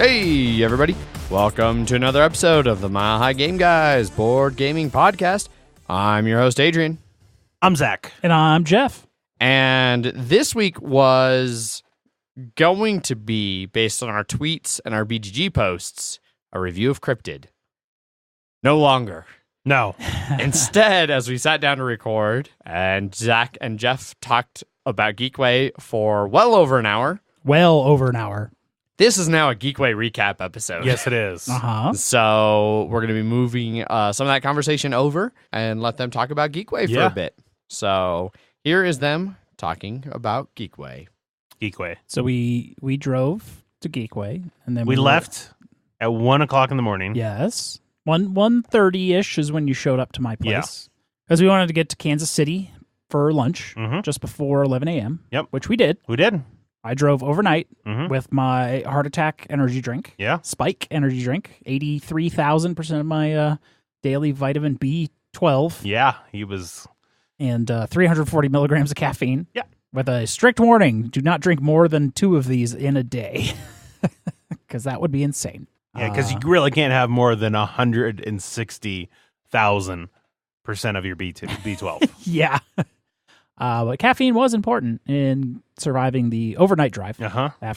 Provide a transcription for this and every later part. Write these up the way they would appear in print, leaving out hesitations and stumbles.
Hey, everybody. Welcome to another episode of the Mile High Game Guys board gaming podcast. I'm your host, Adrian. I'm Zach. And I'm Jeff. And this week was going to be, based on our tweets and our BGG posts, a review of Cryptid. No longer. No. Instead, as we sat down to record, and Zach and Jeff talked about Geekway for well over an hour. Well over an hour. This is now a Geekway recap episode. Yes, it is. Uh-huh. So we're going to be moving some of that conversation over and let them talk about Geekway for a bit. So here is them talking about Geekway. Geekway. So we drove to Geekway, and then We left at 1 o'clock in the morning. Yes, 1:30ish is when you showed up to my place, because we wanted to get to Kansas City for lunch just before 11 a.m. Yep, which we did. We did. I drove overnight with my heart attack energy drink. Yeah, Spike energy drink, 83,000% of my daily vitamin B12. Yeah, he was. And 340 milligrams of caffeine. Yeah. With a strict warning, do not drink more than 2 of these in a day. Because that would be insane. Yeah, because you really can't have more than 160,000% of your B12. Yeah. But caffeine was important in surviving the overnight drive.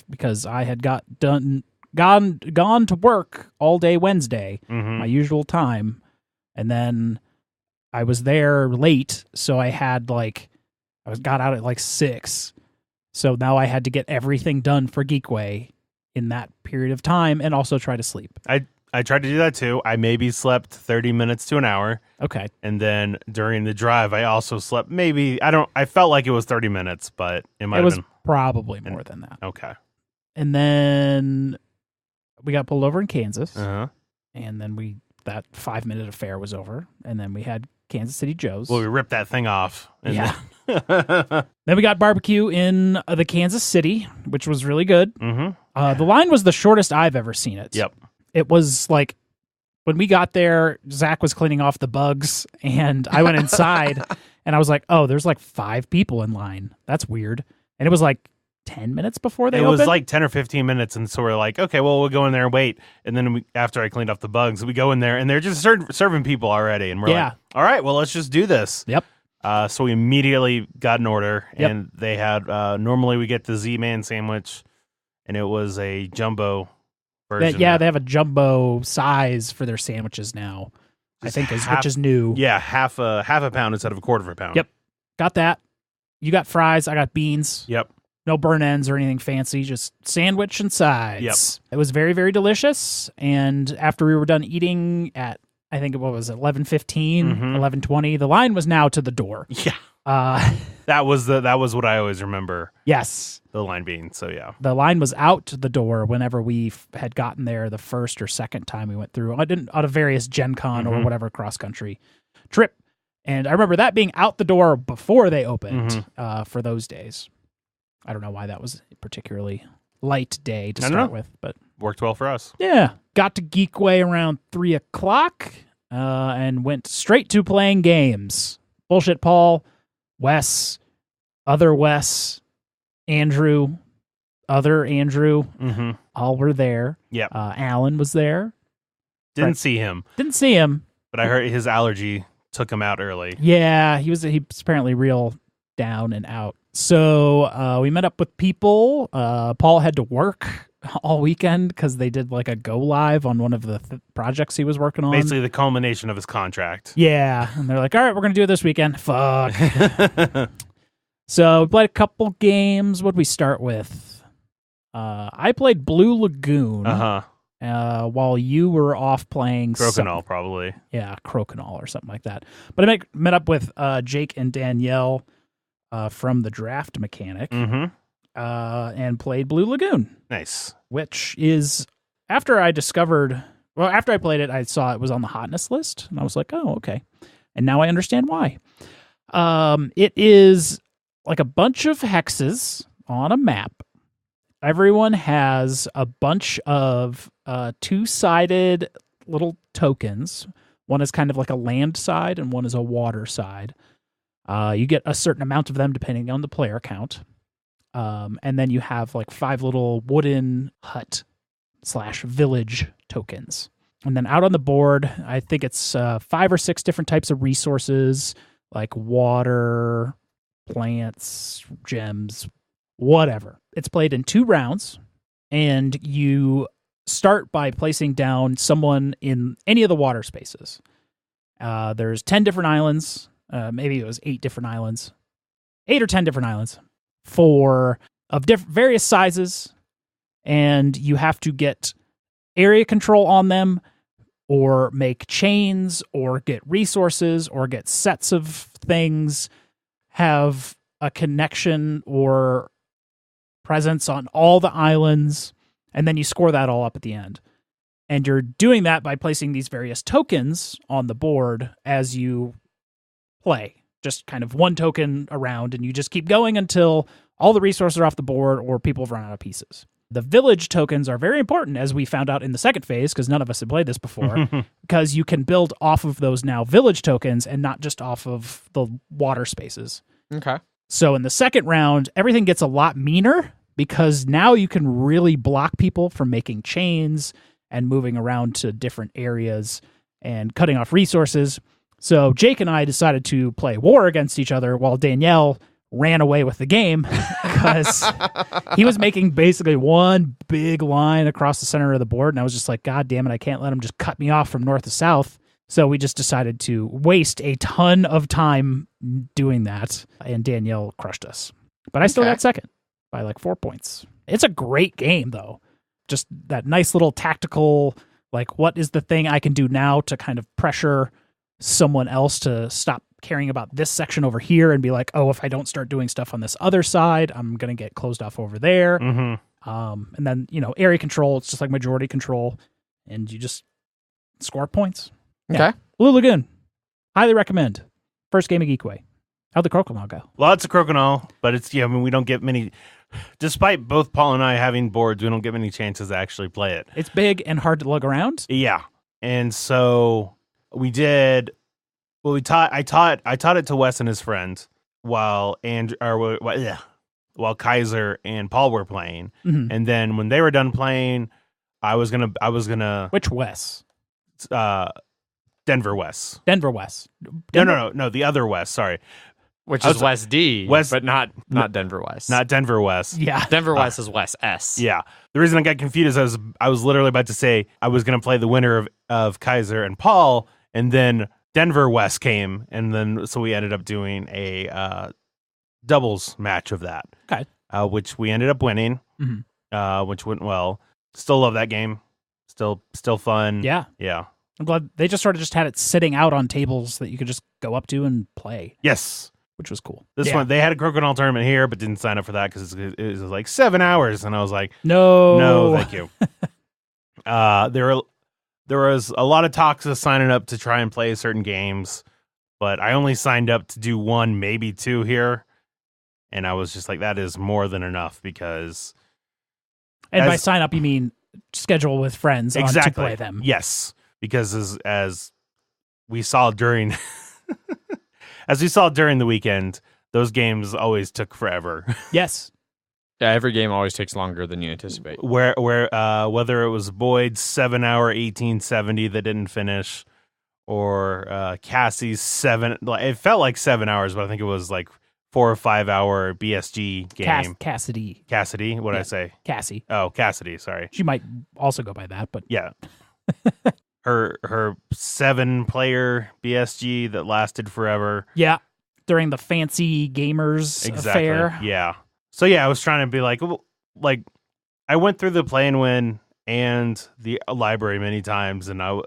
Because I had gone to work all day Wednesday, my usual time. And then I was there late, so I had got out at 6. So now I had to get everything done for Geekway in that period of time and also try to sleep. I tried to do that too. I maybe slept 30 minutes to an hour. Okay. And then during the drive, I also slept I felt like it was 30 minutes, but it might have been. Probably more than that. Okay. And then we got pulled over in Kansas. Uh-huh. And then that 5-minute affair was over. And then we had Kansas City Joe's. Well, we ripped that thing off. Yeah. Then we got barbecue in the Kansas City, which was really good. The line was the shortest I've ever seen it. Yep. It was like, when we got there, Zach was cleaning off the bugs, and I went inside, and I was like, oh, there's 5 people in line. That's weird. And it was 10 minutes before they opened? It was 10 or 15 minutes, and so we're like, okay, well, we'll go in there and wait. And then after I cleaned off the bugs, we go in there, and they're just serving people already. And we're like, all right, well, let's just do this. Yep. So we immediately got an order, and they had, normally we get the Z-Man sandwich, and it was a jumbo version. They have a jumbo size for their sandwiches now, which is new. Yeah, half a pound instead of a quarter of a pound. Yep. Got that. You got fries, I got beans. Yep. No burn ends or anything fancy, just sandwich and sides. Yep. It was very, very delicious. And after we were done eating at, I think, 11:15, 11:20, the line was now to the door. Yeah. That was what I always remember. Yes. The line being, so yeah. The line was out the door whenever we had gotten there the first or second time we went through. Out of various Gen Con or whatever cross-country trip. And I remember that being out the door before they opened for those days. I don't know why that was a particularly light day to start with, but worked well for us. Yeah. Got to Geekway around 3 o'clock and went straight to playing games. Bullshit Paul, Wes, other Wes, Andrew, other Andrew, all were there. Yeah. Alan was there. Didn't see him. But I heard his allergy took him out early. Yeah, he was apparently real down and out. So we met up with people. Paul had to work all weekend because they did a go live on one of the projects he was working on. Basically the culmination of his contract. Yeah. And they're like, all right, we're going to do it this weekend. Fuck. So we played a couple games. What'd we start with? I played Blue Lagoon. While you were off playing Crokinole, probably. Yeah, Crokinole or something like that. But I met up with Jake and Danielle from the Draft Mechanic and played Blue Lagoon. Nice. Which is, after I played it, I saw it was on the hotness list, and I was like, oh, okay. And now I understand why. It is like a bunch of hexes on a map. Everyone has a bunch of two-sided little tokens. One is kind of like a land side, and one is a water side. You get a certain amount of them depending on the player count. And then you have like 5 little wooden hut island/village tokens. And then out on the board, I think it's 5 or 6 different types of resources like water, plants, gems, whatever. It's played in 2 rounds, and you start by placing down someone in any of the water spaces. There's 10 different islands. Maybe it was 8 different islands. 8 or 10 different islands of various sizes, and you have to get area control on them, or make chains, or get resources, or get sets of things, have a connection or presence on all the islands, and then you score that all up at the end. And you're doing that by placing these various tokens on the board as you play. Just kind of one token around, and you just keep going until all the resources are off the board or people have run out of pieces. The village tokens are very important, as we found out in the second phase, because none of us had played this before, because you can build off of those now village tokens and not just off of the water spaces. Okay. So in the second round, everything gets a lot meaner, because now you can really block people from making chains and moving around to different areas and cutting off resources. So Jake and I decided to play war against each other while Danielle ran away with the game, because he was making basically one big line across the center of the board. And I was just like, God damn it, I can't let him just cut me off from north to south. So we just decided to waste a ton of time doing that. And Danielle crushed us. But I still got second by like 4 points. It's a great game, though. Just that nice little tactical, like, what is the thing I can do now to kind of pressure someone else to stop caring about this section over here and be like, oh, if I don't start doing stuff on this other side, I'm going to get closed off over there. And then, area control, it's just like majority control, and you just score points. Okay. Blue Lagoon. Highly recommend. First game of Geekway. How'd the Crokinole go? Lots of Crokinole, but it's, we don't get many, despite both Paul and I having boards, we don't get many chances to actually play it. It's big and hard to lug around. Yeah. And so we did, I taught it to Wes and his friends while Kaiser and Paul were playing. Mm-hmm. And then when they were done playing, I was gonna Which Wes? Denver Wes. Denver Wes. No, the other Wes, sorry. Which is Wes D, but not Denver Wes. Not Denver Wes. Yeah. Denver Wes is Wes S. Yeah. The reason I got confused is I was literally about to say I was going to play the winner of Kaiser and Paul, and then Denver Wes came, and then so we ended up doing a doubles match of that. Okay. Which we ended up winning, which went well. Still love that game. Still fun. Yeah. Yeah. I'm glad they just sort of just had it sitting out on tables that you could just go up to and play. Yes. Which was cool. This one, they had a Crokinole tournament here, but didn't sign up for that because it was like 7 hours. And I was like, no, thank you. There was a lot of talks of signing up to try and play certain games, but I only signed up to do 1, maybe 2 here. And I was just like, that is more than enough because. And by sign up, you mean schedule with friends to play them. Yes. Because as we saw during the weekend, those games always took forever. Yes. Yeah, every game always takes longer than you anticipate. Whether it was Boyd's 7-hour 1870 that didn't finish, or Cassie's 7, it felt like 7 hours, but I think it was like 4 or 5 hour BSG game. Cassidy, what did I say? Cassie. Oh, Cassidy, sorry. She might also go by that, but yeah. Her 7-player BSG that lasted forever. Yeah, during the fancy gamers affair. Yeah. So yeah, I was trying to be like I went through the play and win and the library many times, and I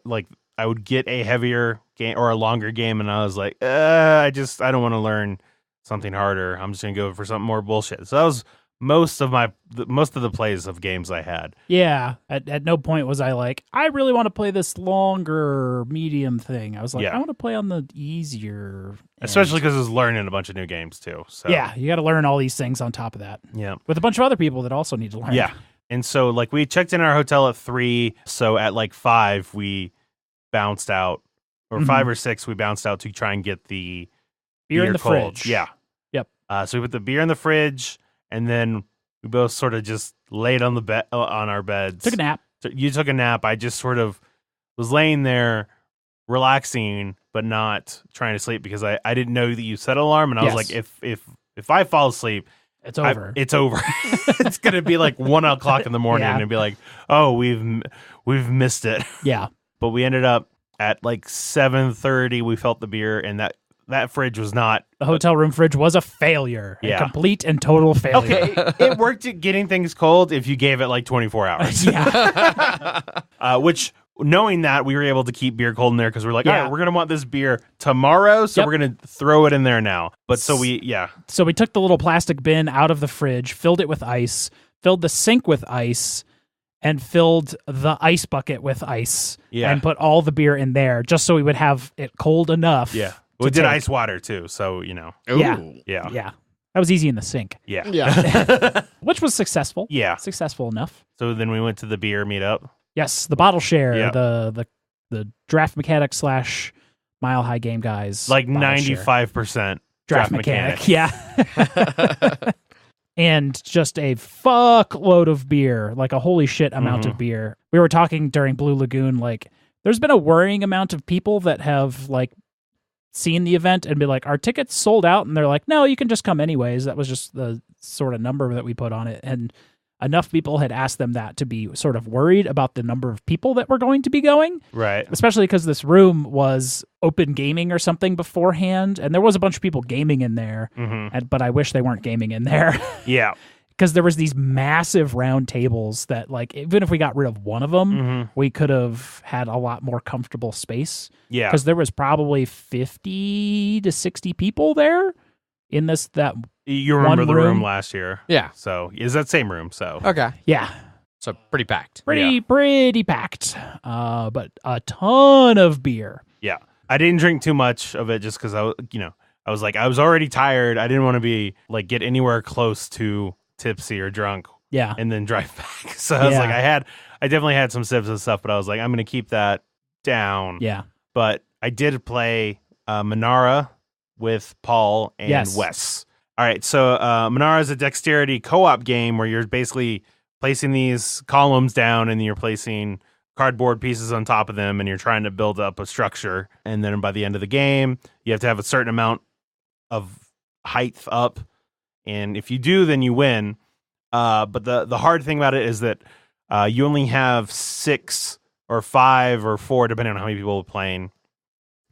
would get a heavier game or a longer game, and I was like, I don't want to learn something harder. I'm just gonna go for something more bullshit. So that was most of the plays of games I had. Yeah. At no point was I like, I really want to play this longer medium thing. I was like, I want to play on the easier end. Especially because I was learning a bunch of new games too. So yeah, you got to learn all these things on top of that. Yeah. With a bunch of other people that also need to learn. Yeah. And so we checked in our hotel at 3. So at 5 we bounced out, or 5 or 6 we bounced out to try and get the beer in the cold. fridge. Yeah. Yep. So we put the beer in the fridge. And then we both sort of just laid on the bed on our beds. Took a nap. you took a nap. I just sort of was laying there relaxing, but not trying to sleep because I didn't know that you set an alarm, and I was like, if I fall asleep, It's over. It's over. It's gonna be like 1 o'clock in the morning, and be like, oh, we've missed it. Yeah. But we ended up at like 7:30. We felt the beer, and that fridge was not. The hotel room fridge was a failure. Yeah. A complete and total failure. Okay, it worked at getting things cold if you gave it like 24 hours. Yeah. Which, knowing that, we were able to keep beer cold in there because we're like, all right, we're going to want this beer tomorrow, so we're going to throw it in there now. But so we took the little plastic bin out of the fridge, filled it with ice, filled the sink with ice, and filled the ice bucket with ice, and put all the beer in there just so we would have it cold enough. Yeah. We did ice water too, so, you know. Ooh. Yeah. That was easy in the sink. Yeah. Which was successful. Yeah. Successful enough. So then we went to the beer meetup. Yes, the bottle share, Yeah. the draft mechanic / Mile High Game Guys. Like bottle share. 95% draft mechanic. Yeah. And just a fuckload of beer, like a holy shit amount of beer. We were talking during Blue Lagoon, like, there's been a worrying amount of people that have, like, seen the event and be like, our tickets sold out? And they're like, no, you can just come anyways. That was just the sort of number that we put on it. And enough people had asked them that to be sort of worried about the number of people that were going to be going. Right. Especially because this room was open gaming or something beforehand. And there was a bunch of people gaming in there. But I wish they weren't gaming in there. Yeah. Because there was these massive round tables that, like, even if we got rid of one of them, we could have had a lot more comfortable space. Yeah. Because there was probably 50 to 60 people there in that. You remember one the room room last year. Yeah. So is that same room? So Okay. Yeah. So pretty packed. Pretty packed. But a ton of beer. Yeah. I didn't drink too much of it just because I was like, I was already tired. I didn't want to be like get anywhere close to tipsy or drunk. Yeah. And then drive back. So I was like, I definitely had some sips and stuff, but I was like, I'm going to keep that down. Yeah. But I did play Manara with Paul and Wes. All right. So Manara is a dexterity co-op game where you're basically placing these columns down and you're placing cardboard pieces on top of them and you're trying to build up a structure. And then by the end of the game, you have to have a certain amount of height up. And if you do, then you win. But the hard thing about it is that you only have 6 or 5 or 4, depending on how many people are playing,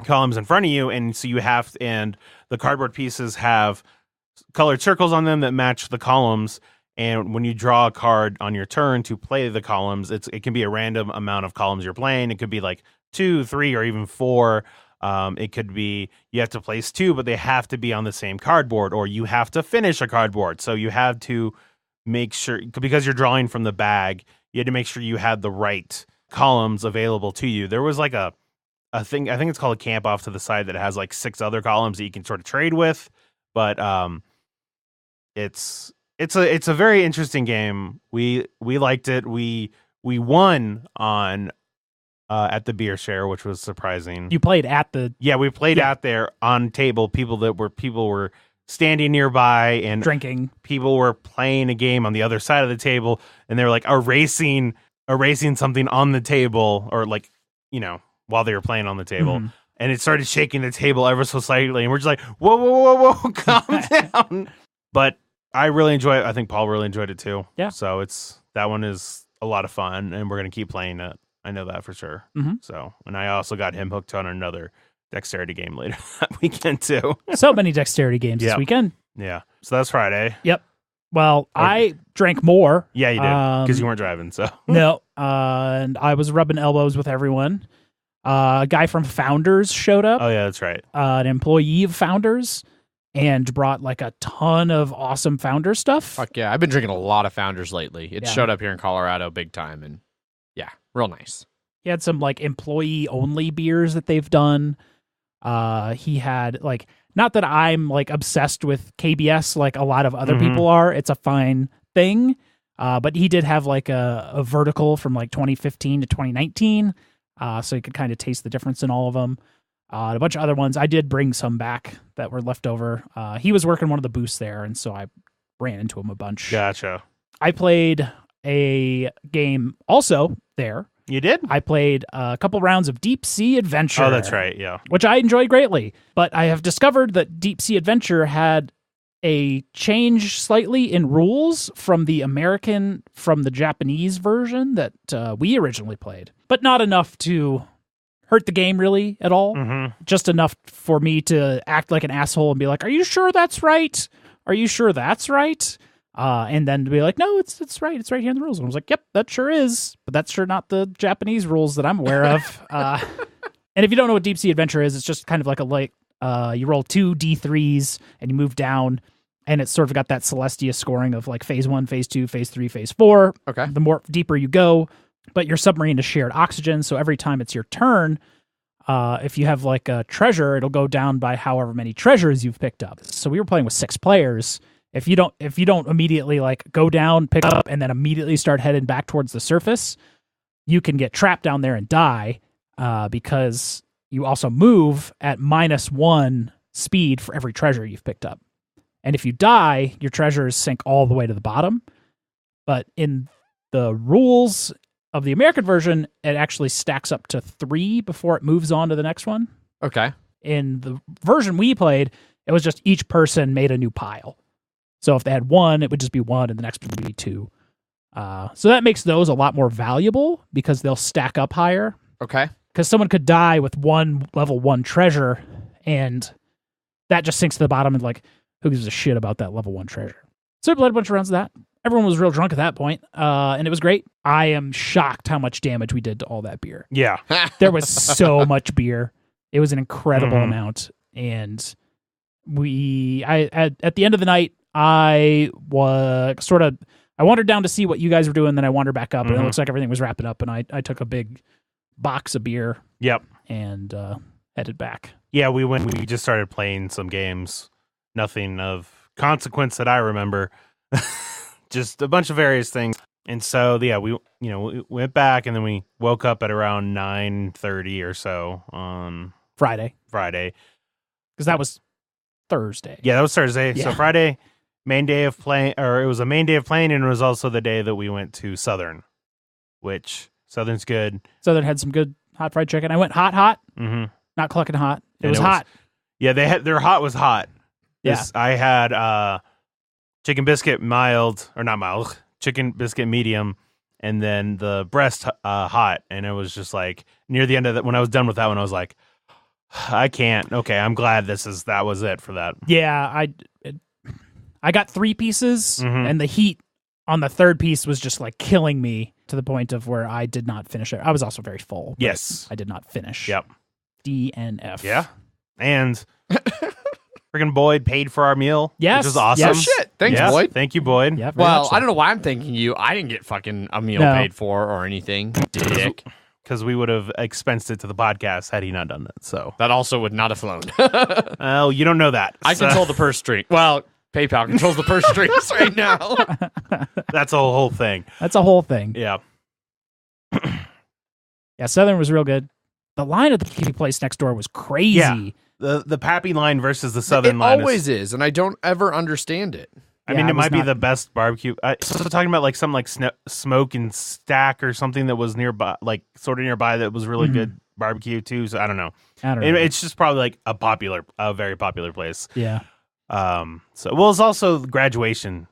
columns in front of you. And so and the cardboard pieces have colored circles on them that match the columns. And when you draw a card on your turn to play the columns, it can be a random amount of columns you're playing. It could be like 2, 3, or even 4. It could be you have to place 2, but they have to be on the same cardboard, or you have to finish a cardboard. So you have to make sure, because you're drawing from the bag, you had to make sure you had the right columns available to you. There was like a thing, I think it's called a camp off to the side, that has like 6 other columns that you can sort of trade with. But it's a very interesting game. We liked it. We won on at the beer share, which was surprising. You played at the we played out there on table. People were standing nearby and drinking. People were playing a game on the other side of the table, and they were like erasing something on the table, or like, while they were playing on the table. And it started shaking the table ever so slightly, and we're just like, whoa, calm down. But I really enjoy it. I think Paul really enjoyed it too. Yeah. So that one is a lot of fun, and we're gonna keep playing it. I know that for sure. So, and I also got him hooked on another dexterity game later that weekend too. So many dexterity games this weekend. Yeah. So that's Friday. Yep. Well, I drank more. Yeah, you did, because you weren't driving. So no, and I was rubbing elbows with everyone. A guy from Founders showed up. Oh yeah, that's right. An employee of Founders, and brought like a ton of awesome Founders stuff. Fuck yeah. I've been drinking a lot of Founders lately. It showed up here in Colorado big time, and yeah, real nice. He had some like employee only beers that they've done. He had like, not that I'm like obsessed with KBS like a lot of other people are. It's a fine thing. But he did have like a vertical from like 2015 to 2019. So you could kind of taste the difference in all of them. A bunch of other ones. I did bring some back that were left over. He was working one of the booths there, and so I ran into him a bunch. Gotcha. I played a game also there. You did? I played a couple rounds of Deep Sea Adventure. Oh, that's right. Yeah. Which I enjoyed greatly. But I have discovered that Deep Sea Adventure had a change slightly in rules from the Japanese version that we originally played, but not enough to hurt the game really at all. Mm-hmm. Just enough for me to act like an asshole and be like, "Are you sure that's right? Are you sure that's right?" And then to be like, "No, it's right. It's right here in the rules." And I was like, "Yep, that sure is." But that's sure not the Japanese rules that I'm aware of. And if you don't know what Deep Sea Adventure is, it's just kind of like you roll 2 D3s and you move down, and it's sort of got that Celestia scoring of like phase 1, phase 2, phase 3, phase 4. Okay. The more deeper you go, but your submarine is shared oxygen, so every time it's your turn, if you have like a treasure, it'll go down by however many treasures you've picked up. So we were playing with 6 players. If you don't immediately like go down, pick up, and then immediately start heading back towards the surface, you can get trapped down there and die because you also move at -1 speed for every treasure you've picked up. And if you die, your treasures sink all the way to the bottom. But in the rules of the American version, it actually stacks up to 3 before it moves on to the next one. Okay. In the version we played, it was just each person made a new pile. So if they had 1, it would just be 1, and the next would be 2. So that makes those a lot more valuable because they'll stack up higher. Okay. Because someone could die with 1 level 1 treasure, and that just sinks to the bottom, and like, who gives a shit about that level 1 treasure? So we played a bunch of rounds of that. Everyone was real drunk at that point, and it was great. I am shocked how much damage we did to all that beer. Yeah. There was so much beer. It was an incredible amount, and at the end of the night, I wandered down to see what you guys were doing, then I wandered back up, and it looks like everything was wrapping up, and I took a big box of beer. Yep. And headed back. Yeah, we just started playing some games. Nothing of consequence that I remember. Just a bunch of various things. And so, yeah, we went back, and then we woke up at around 9:30 or so on Friday. Because that was Thursday. Yeah, that was Thursday. Yeah. So Friday, main day of playing, or it was a main day of playing, and it was also the day that we went to Southern, which Southern's good. Southern had some good hot fried chicken. I went hot, not clucking hot. It was hot. Yeah, their hot was hot. Yeah. I had chicken biscuit chicken biscuit medium, and then the breast hot, and it was just like near the end of that. When I was done with that one, I was like, I can't. Okay, I'm glad that was it for that. Yeah, I got 3 pieces, and the heat on the 3rd piece was just like killing me to the point of where I did not finish it. I was also very full. Yes, I did not finish. Yep. DNF. Yeah, and freaking Boyd paid for our meal. Yes, which was awesome. Oh shit! Thanks, Boyd. Thank you, Boyd. Yeah, Well, I don't know why I'm thanking you. I didn't get fucking a meal paid for or anything. Dick. Because we would have expensed it to the podcast had he not done that. So that also would not have flown. Oh, you don't know that. I control the purse string. Well, PayPal controls the purse strings right now. That's a whole thing. That's a whole thing. Yeah. Yeah, Southern was real good. The line at the place next door was crazy. Yeah. The Pappy line versus the Southern it line. It always is, and I don't ever understand it. I mean, it might be the best barbecue. So talking about like something like Smoke and Stack or something that was nearby, like sort of nearby, that was really good barbecue too. So I don't know. It's just probably like a very popular place. Yeah. It's also graduation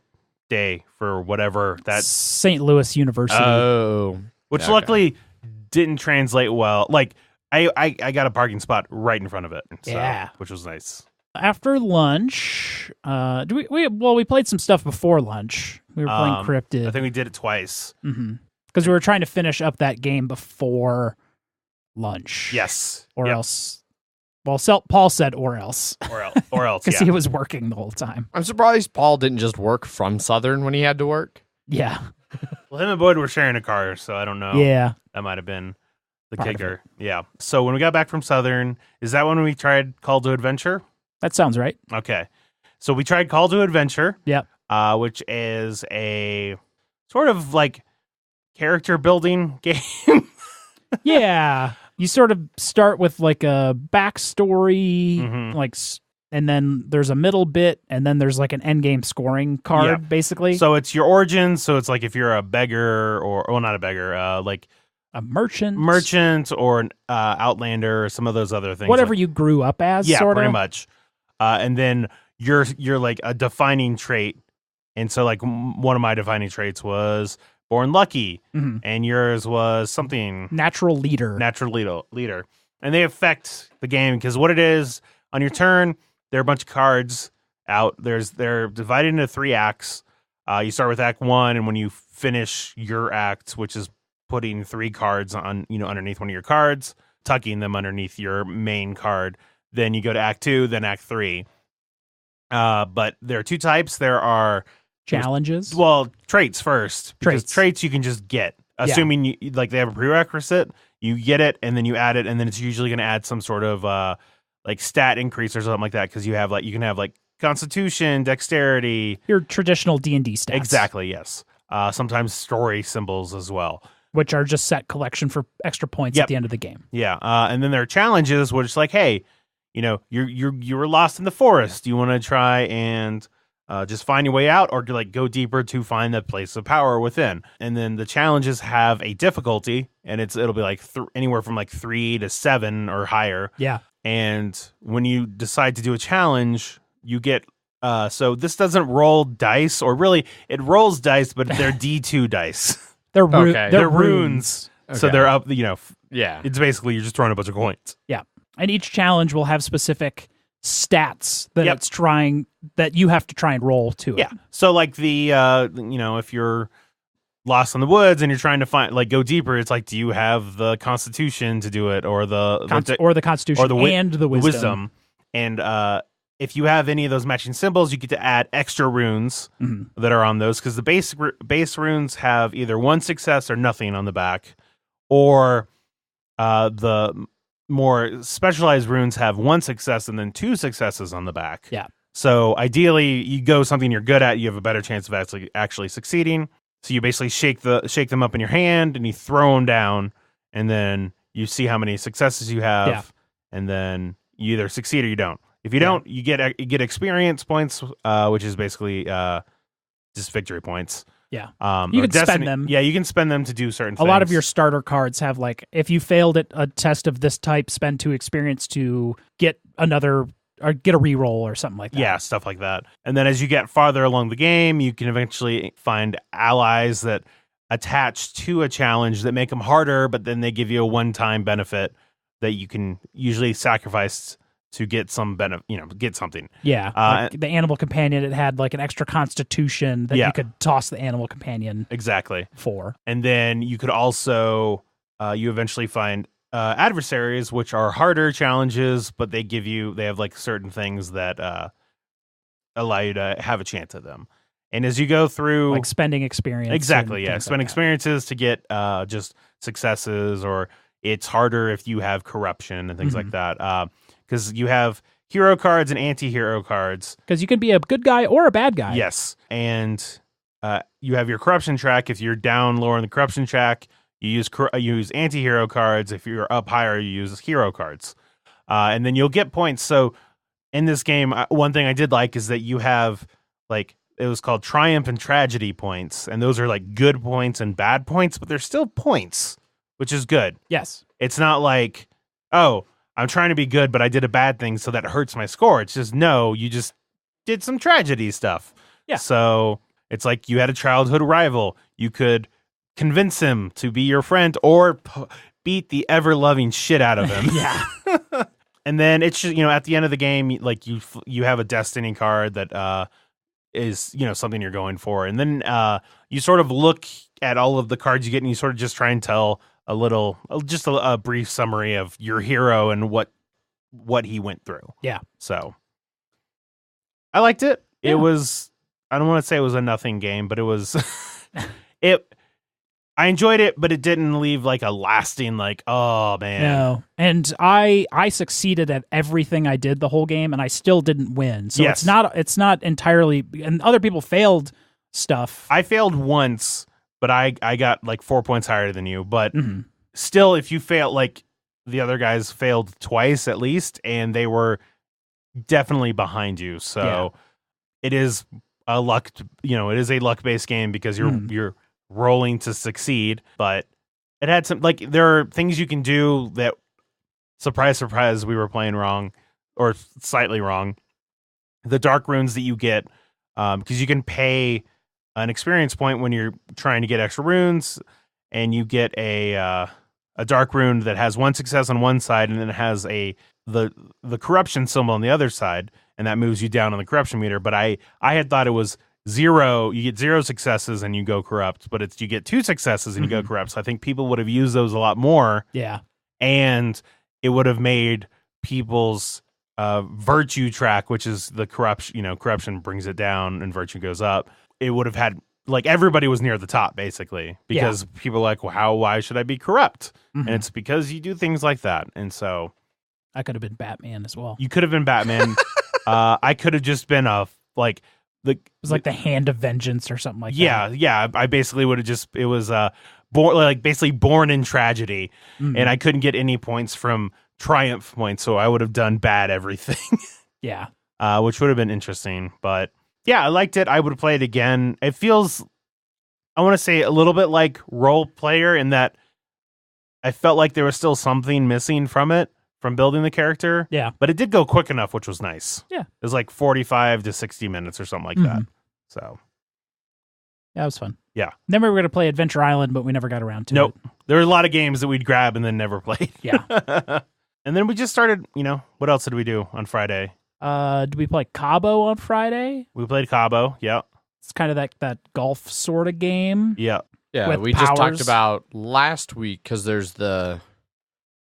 day for whatever that St. Louis University. Oh, which luckily didn't translate well. Like I got a parking spot right in front of it. So, which was nice. After lunch, we played some stuff before lunch. We were playing Cryptid. I think we did it twice. Because we were trying to finish up that game before lunch. Yes. Or else. Well, Paul said or else. Or else, Because he was working the whole time. I'm surprised Paul didn't just work from Southern when he had to work. Yeah. Well, him and Boyd were sharing a car, so I don't know. Yeah. That might have been the kicker. Yeah. So when we got back from Southern, is that when we tried Call to Adventure? That sounds right. Okay. So we tried Call to Adventure. Yep. Which is a sort of like character building game. Yeah. You sort of start with like a backstory, and then there's a middle bit, and then there's like an end game scoring card, basically. So it's your origins. So it's like if you're a beggar or not a beggar, like A merchant. or an outlander or some of those other things. Whatever like, you grew up as, yeah, sorta. pretty much. And then you're like a defining trait. And so like one of my defining traits was born lucky, and yours was something natural leader. Leader. And they affect the game because what it is on your turn, there are a bunch of cards out. They're divided into 3 acts. You start with Act 1, and when you finish your act, which is putting 3 cards on, underneath one of your cards, tucking them underneath your main card, then you go to Act 2, then Act 3. But there are 2 types. There are challenges. Well, traits first. Because traits you can just get, assuming you, like they have a prerequisite. You get it, and then you add it, and then it's usually going to add some sort of like stat increase or something like that. Because you can have like Constitution, Dexterity, your traditional D&D stats. Exactly. Yes. Sometimes story symbols as well, which are just set collection for extra points at the end of the game. Yeah. And then there are challenges, which is like, hey, you were lost in the forest. You want to try and just find your way out, or like go deeper to find the place of power within. And then the challenges have a difficulty, and it'll be like anywhere from like 3 to 7 or higher. Yeah. And when you decide to do a challenge, you get so this doesn't roll dice, or really it rolls dice, but they're D2 dice. They're runes. Okay. So they're up, Yeah. It's basically you're just throwing a bunch of coins. Yeah. And each challenge will have specific stats that it's trying, that you have to try and roll to it. Yeah. So like the if you're lost in the woods and you're trying to find, like, go deeper, it's like, do you have the Constitution to do it, or the Constitution, or and the wisdom. And if you have any of those matching symbols, you get to add extra runes that are on those, because the base runes have either 1 success or nothing on the back, or the more specialized runes have 1 success and then 2 successes on the back. Yeah. So ideally, you go something you're good at, you have a better chance of actually succeeding. So you basically shake them up in your hand, and you throw them down, and then you see how many successes you have, and then you either succeed or you don't. If you don't, you get experience points, which is basically just victory points. Yeah. You can spend them. Yeah, you can spend them to do certain things. A lot of your starter cards have, like, if you failed at a test of this type, spend 2 experience to get another, or get a reroll or something like that. Yeah, stuff like that. And then as you get farther along the game, you can eventually find allies that attach to a challenge that make them harder, but then they give you a one-time benefit that you can usually sacrifice to get some benefit, get something. Yeah, like the animal companion, it had like an extra constitution that you could toss the animal companion. Exactly. For. And then you could also, you eventually find adversaries, which are harder challenges, but they have like certain things that allow you to have a chance at them. And as you go through, like spending experience. Exactly. Yeah. Spend experiences to get just successes, or it's harder if you have corruption and things like that. Because you have hero cards and anti-hero cards. Because you can be a good guy or a bad guy. Yes. And you have your corruption track. If you're down lower in the corruption track, you use anti-hero cards. If you're up higher, you use hero cards. And then you'll get points. So in this game, one thing I did like is that you have, like, it was called triumph and tragedy points. And those are like good points and bad points, but they're still points, which is good. Yes. It's not like, oh, I'm trying to be good, but I did a bad thing, so that hurts my score. It's just, no, you just did some tragedy stuff. Yeah. So it's like you had a childhood rival. You could convince him to be your friend, or beat the ever-loving shit out of him. Yeah. And then it's just, at the end of the game, like you have a destiny card that is, something you're going for. And then you sort of look at all of the cards you get, and you sort of just try and tell a brief summary of your hero and what he went through. Yeah. So I liked it. Yeah. It was, I don't want to say it was a nothing game, but it was, I enjoyed it, but it didn't leave like a lasting, like, oh man. No. And I succeeded at everything I did the whole game, and I still didn't win. So Yes. it's not entirely, and other people failed stuff. I failed once, but I got like 4 points higher than you. But still, if you fail, like the other guys failed twice at least, and they were definitely behind you. So it is a luck based game, because you're rolling to succeed. But It had some, like, there are things you can do that, surprise, surprise, we were playing wrong or slightly wrong. The dark runes that you get, because you can pay an experience point when you're trying to get extra runes, and you get a dark rune that has 1 success on one side, and then it has the corruption symbol on the other side, and that moves you down on the corruption meter. But I had thought it was 0. You get 0 successes and you go corrupt, but it's you get 2 successes and you go corrupt. So I think people would have used those a lot more. Yeah, and it would have made people's virtue track, which is the corruption. Corruption brings it down and virtue goes up. It would have had, like, everybody was near the top basically, because people are like, well, why should I be corrupt? And it's because you do things like that. And so I could have been Batman as well. you could have been Batman. I could have just been it was like the Hand of Vengeance or something like that. Yeah. I basically would have it was basically born in tragedy, and I couldn't get any points from triumph points, so I would have done bad everything. Yeah. Which would have been interesting, but yeah, I liked it. I would play it again. It feels, I want to say, a little bit like Role Player in that I felt like there was still something missing from building the character. Yeah. But it did go quick enough, which was nice. Yeah. It was like 45 to 60 minutes or something like that. So. Yeah, it was fun. Yeah. Then we were going to play Adventure Island, but we never got around to it. There were a lot of games that we'd grab and then never played. Yeah. And then we just started, what else did we do on Friday? Did we play Cabo on Friday? We played Cabo. Yeah. It's kind of that golf sort of game. Yeah. Yeah, with we just talked powers. about last week because there's the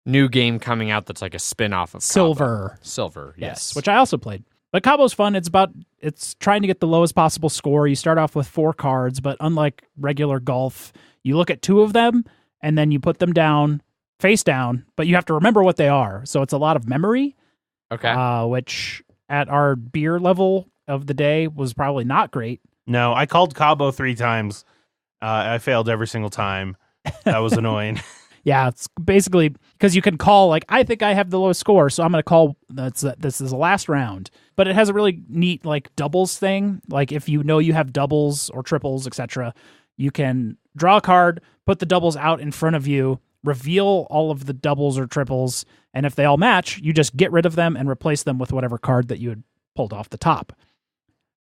new game coming out that's like a spin-off of Silver. Cabo. Silver, yes. Which I also played. But Cabo's fun. It's trying to get the lowest possible score. You start off with 4 cards, but unlike regular golf, you look at 2 of them and then you put them down, face down, but you have to remember what they are. So it's a lot of memory. Okay. Which at our beer level of the day was probably not great. No, I called Cabo 3 times. I failed every single time. That was annoying. Yeah, it's basically because you can call, like, I think I have the lowest score, so I'm going to call, this is the last round. But it has a really neat, like, doubles thing. Like, if you know you have doubles or triples, etc., you can draw a card, put the doubles out in front of you, reveal all of the doubles or triples, and if they all match, you just get rid of them and replace them with whatever card that you had pulled off the top.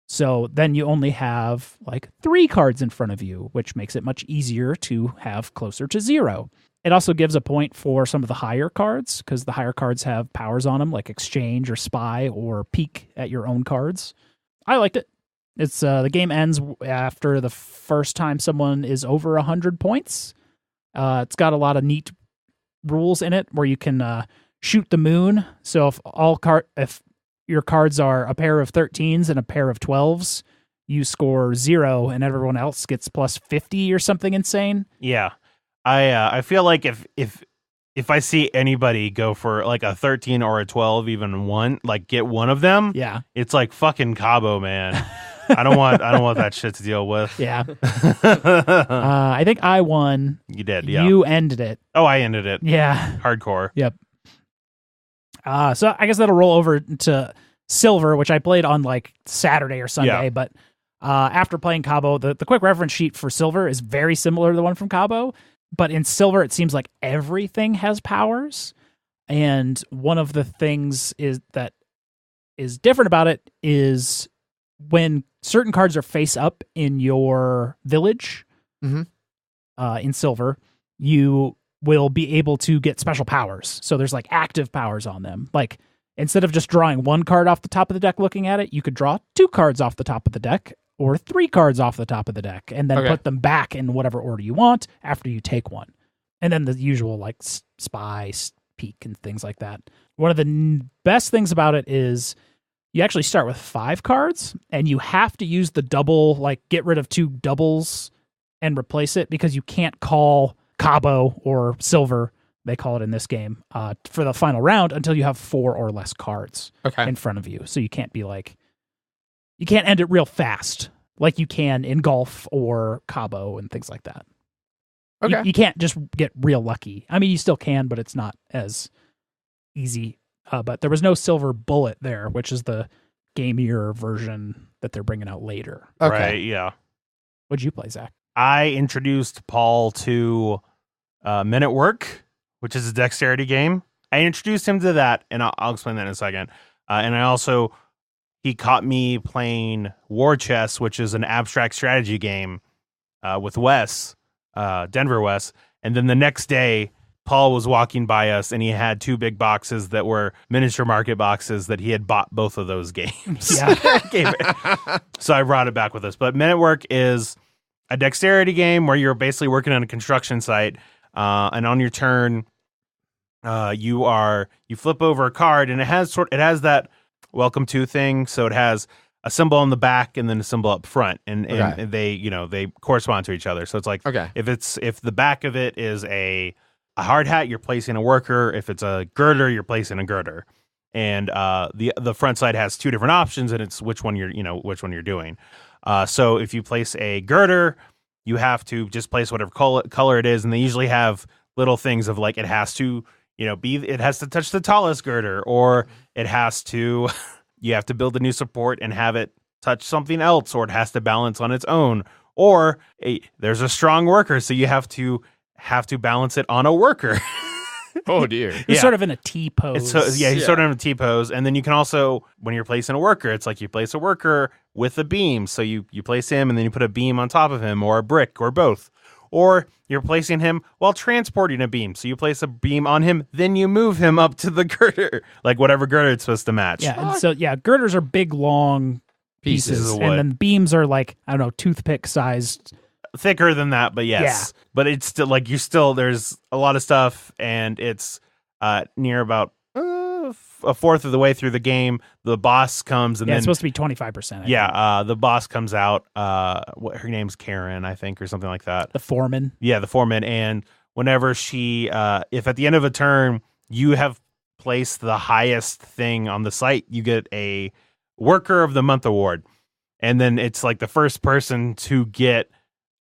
So then you only have, like, 3 cards in front of you, which makes it much easier to have closer to 0. It also gives a point for some of the higher cards, because the higher cards have powers on them, like Exchange or Spy or Peek at your own cards. I liked it. It's the game ends after the first time someone is over 100 points. It's got a lot of neat rules in it where you can shoot the moon. So if your cards are a pair of 13s and a pair of 12s, you score 0 and everyone else gets plus 50 or something insane. Yeah. I feel like if I see anybody go for like a 13 or a 12, even one, like get one of them, Yeah. it's like fucking Cabo, man. I don't want that shit to deal with. Yeah. I think I won. You did, yeah. You ended it. Oh, I ended it. Yeah. Hardcore. Yep. So I guess that'll roll over to Silver, which I played on like Saturday or Sunday. Yeah. But after playing Cabo, the quick reference sheet for Silver is very similar to the one from Cabo. But in Silver, it seems like everything has powers. And one of the things that is different about it is when certain cards are face up in your village, in Silver, you will be able to get special powers. So there's like active powers on them. Like instead of just drawing 1 card off the top of the deck looking at it, you could draw 2 cards off the top of the deck or 3 cards off the top of the deck and then put them back in whatever order you want after you take one. And then the usual like Spy, Peek, and things like that. One of the best things about it is you actually start with 5 cards and you have to use the double, like get rid of 2 doubles and replace it because you can't call Cabo or Silver, they call it in this game, for the final round until you have 4 or less cards in front of you. So you can't be like, you can't end it real fast like you can in golf or Cabo and things like that. Okay. You can't just get real lucky. I mean, you still can, but it's not as easy. But there was no silver bullet there, which is the gamier version that they're bringing out later. Okay. Right, yeah. What'd you play, Zach? I introduced Paul to Men at Work, which is a dexterity game. I introduced him to that, and I'll explain that in a second. And he caught me playing War Chess, which is an abstract strategy game with Wes, Denver Wes. And then the next day, Paul was walking by us, and he had 2 big boxes that were miniature market boxes that he had bought both of those games. Yeah. So I brought it back with us. But Men at Work is a dexterity game where you're basically working on a construction site, and on your turn, you flip over a card, and it has that welcome to thing. So it has a symbol on the back and then a symbol up front, and they correspond to each other. So it's like, if the back of it is a hard hat, you're placing a worker. If it's a girder, you're placing a girder. And the front side has 2 different options, and it's which one you're doing. So if you place a girder, you have to just place whatever color it is, and they usually have little things of like it has to touch the tallest girder, or it has to you have to build a new support and have it touch something else, or it has to balance on its own, or there's a strong worker, so you have to balance it on a worker. Oh dear. You're sort of in a T pose. He's sort of in a T pose. And then you can also, when you're placing a worker, it's like you place a worker with a beam. So you place him and then you put a beam on top of him, or a brick, or both. Or you're placing him while transporting a beam. So you place a beam on him, then you move him up to the girder, like whatever girder it's supposed to match. Yeah, and so girders are big, long pieces, of wood. And then beams are like, I don't know, toothpick sized. Thicker than that, but yes. Yeah. But it's still like there's a lot of stuff, and it's near about a fourth of the way through the game. The boss comes, and then it's supposed to be 25%. The boss comes out. Her name's Karen, I think, or something like that. The foreman. Yeah, the foreman. And whenever she, if at the end of a turn you have placed the highest thing on the site, you get a Worker of the Month award, and then it's like the first person to get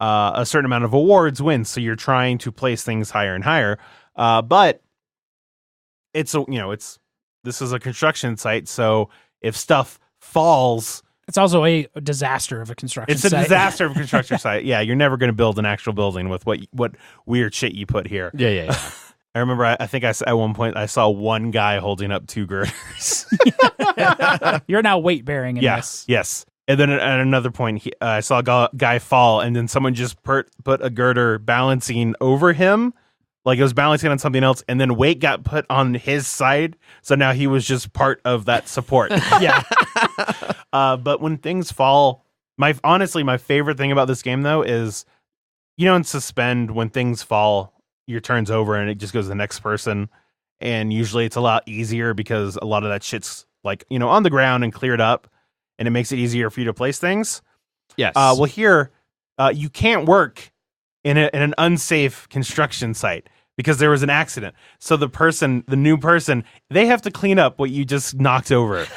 a certain amount of awards wins. So you're trying to place things higher and higher. But this is a construction site. So if stuff falls, it's also a disaster of a construction site. It's a disaster of a construction site. Yeah. You're never going to build an actual building with what weird shit you put here. Yeah. I remember, I think at one point I saw one guy holding up 2 girders. You're now weight bearing in this. Yes. And then at another point, I saw a guy fall, and then someone just put a girder balancing over him, like it was balancing on something else, and then weight got put on his side, so now he was just part of that support. Yeah. But when things fall, my favorite thing about this game, though, is, in Suspend, when things fall, your turn's over, and it just goes to the next person, and usually it's a lot easier because a lot of that shit's like, on the ground and cleared up. And it makes it easier for you to place things. Yes. Well, here, you can't work in an unsafe construction site because there was an accident. So the new person, they have to clean up what you just knocked over.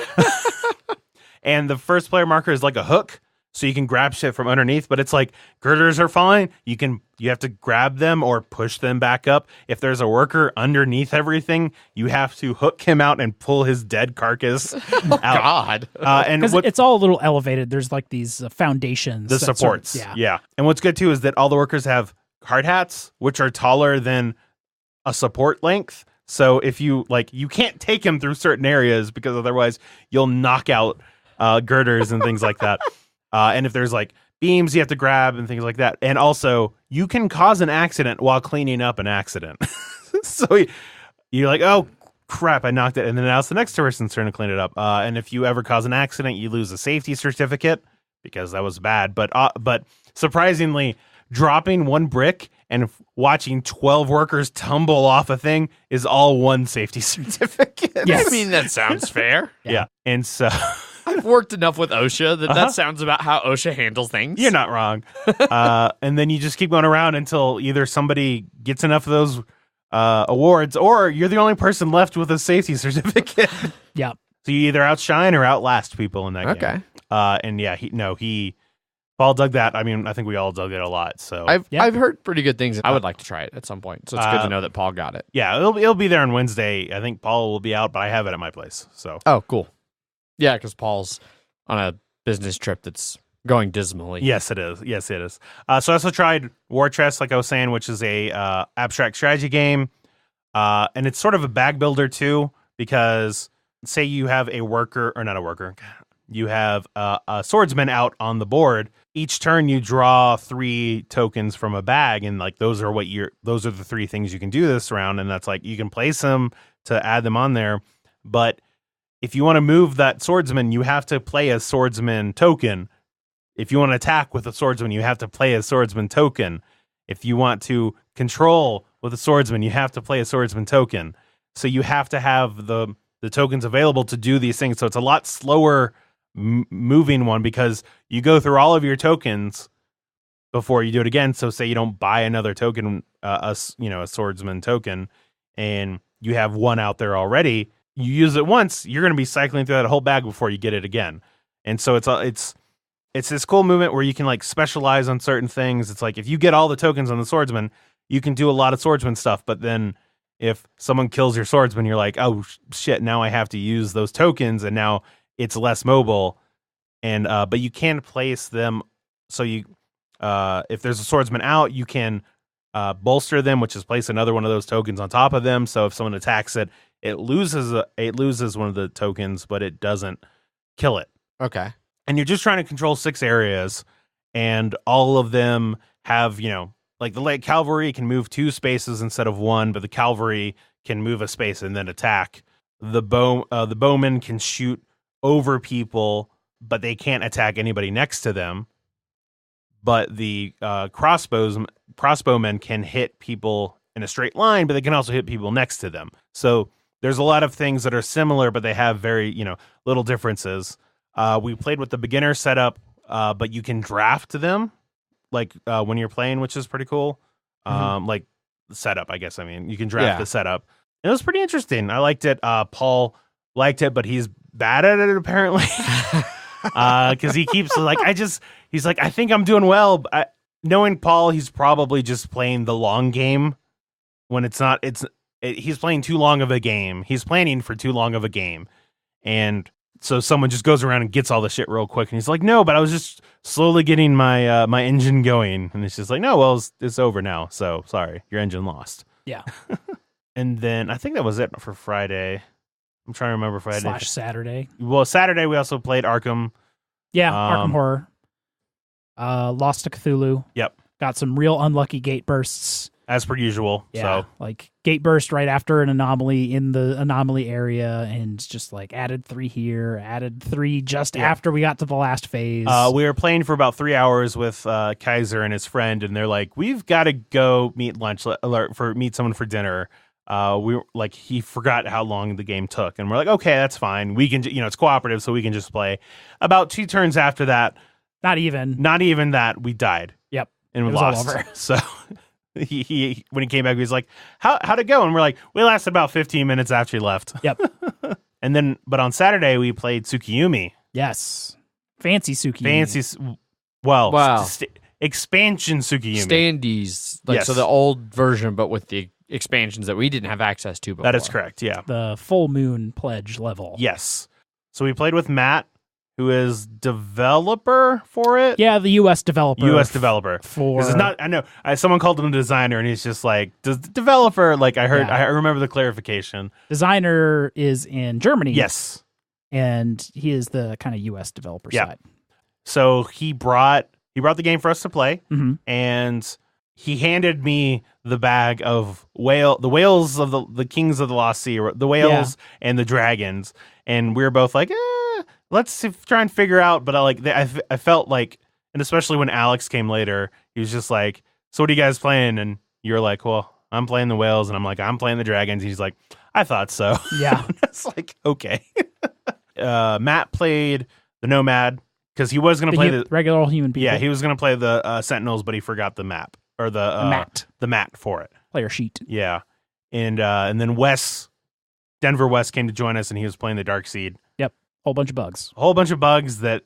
And the first player marker is like a hook, so you can grab shit from underneath. But it's like girders are fine. You have to grab them or push them back up. If there's a worker underneath everything, you have to hook him out and pull his dead carcass out. God. And it's all a little elevated. There's like these foundations. The supports. Yeah. And what's good, too, is that all the workers have hard hats, which are taller than a support length. So if you can't take him through certain areas because otherwise you'll knock out girders and things like that. And if there's like beams you have to grab and things like that. And also, you can cause an accident while cleaning up an accident. So you're like, oh, crap, I knocked it. And then now it's the next person's turn to clean it up. And if you ever cause an accident, you lose a safety certificate because that was bad. But surprisingly, dropping one brick and watching 12 workers tumble off a thing is all one safety certificate. Yes. I mean, that sounds fair. Yeah. And so... I've worked enough with OSHA that sounds about how OSHA handles things. You're not wrong. And then you just keep going around until either somebody gets enough of those awards, or you're the only person left with a safety certificate. Yeah. So you either outshine or outlast people in that game. Okay. And yeah, Paul dug that. I mean, I think we all dug it a lot. So I've heard pretty good things. I would like to try it at some point. So it's good to know that Paul got it. Yeah, it'll be there on Wednesday. I think Paul will be out, but I have it at my place. So oh, cool. Yeah, because Paul's on a business trip that's going dismally. Yes, it is. So I also tried War Chest, like I was saying, which is a abstract strategy game. And it's sort of a bag builder too, because say you have a worker, or not a worker, you have a swordsman out on the board. Each turn you draw 3 tokens from a bag, and like those are the 3 things you can do this round, and that's like you can place them to add them on there. But if you want to move that swordsman, you have to play a swordsman token. If you want to attack with a swordsman, you have to play a swordsman token. If you want to control with a swordsman, you have to play a swordsman token. So you have to have the tokens available to do these things. So it's a lot slower moving one, because you go through all of your tokens before you do it again. So say you don't buy another token, a swordsman token, and you have one out there already. You use it once, you're going to be cycling through that whole bag before you get it again. And so it's this cool movement where you can like specialize on certain things. It's like if you get all the tokens on the swordsman, you can do a lot of swordsman stuff. But then if someone kills your swordsman, you're like, oh shit, now I have to use those tokens, and now it's less mobile. And but you can place them. So you if there's a swordsman out, you can bolster them, which is place another one of those tokens on top of them. So if someone attacks it, it loses one of the tokens, but it doesn't kill it. Okay. And you're just trying to control 6 areas, and all of them have, like the light cavalry can move 2 spaces instead of 1, but the cavalry can move a space and then attack. The bowmen can shoot over people, but they can't attack anybody next to them. But the crossbowmen can hit people in a straight line, but they can also hit people next to them. So there's a lot of things that are similar, but they have very, little differences. We played with the beginner setup, but you can draft them like when you're playing, which is pretty cool. Like the setup, I guess. I mean, you can draft the setup. It was pretty interesting. I liked it. Paul liked it, but he's bad at it apparently. Because he keeps he's like, I think I'm doing well. Knowing Paul, he's probably just playing the long game when he's playing too long of a game. He's planning for too long of a game. And so someone just goes around and gets all the shit real quick. And he's like, no, but I was just slowly getting my my engine going. And it's just like, no, well, it's over now. So sorry, your engine lost. Yeah. And then I think that was it for Friday. I'm trying to remember Friday. / Saturday. Well, Saturday we also played Arkham. Yeah, Arkham Horror. Lost to Cthulhu. Yep. Got some real unlucky gate bursts. As per usual. Yeah, so like gate burst right after an anomaly in the anomaly area, and just like added 3 here, added 3 just after we got to the last phase. We were playing for about 3 hours with Kaiser and his friend, and they're like, we've got to go meet someone for dinner. We were like, he forgot how long the game took, and we're like, okay, that's fine. We can, it's cooperative, so we can just play. About 2 turns after that, not even that, we died. Yep, and we lost. All over. So he when he came back, he was like, how'd it go? And we're like, we lasted about 15 minutes after he left. Yep. And then, but on Saturday we played Tsukiyomi. Yes, fancy Tsukiyomi. Wow. Expansion Tsukiyomi. Standees, so the old version, but with the expansions that we didn't have access to before. That is correct, yeah. The full moon pledge level. Yes. So we played with Matt, who is developer for it. Yeah, the U.S. developer. For... This is not, I know, someone called him a designer, and he's just like, developer, like I heard, I remember the clarification. Designer is in Germany. Yes. And he is the kind of U.S. developer side. So he brought the game for us to play, and he handed me the bag of the whales of the Kings of the Lost Sea, the whales and the dragons, and we were both like, let's try and figure out. But I felt like, and especially when Alex came later, he was just like, so what are you guys playing? And you're like, well, I'm playing the whales, and I'm like, I'm playing the dragons. And he's like, I thought so. Yeah. It's like, okay. Matt played the Nomad, because he was going to play the regular old human people. Yeah, he was going to play the Sentinels, but he forgot the map, or the mat for it. Player sheet. Yeah. And then Denver West came to join us, and he was playing the Dark Seed. Yep. Whole bunch of bugs. That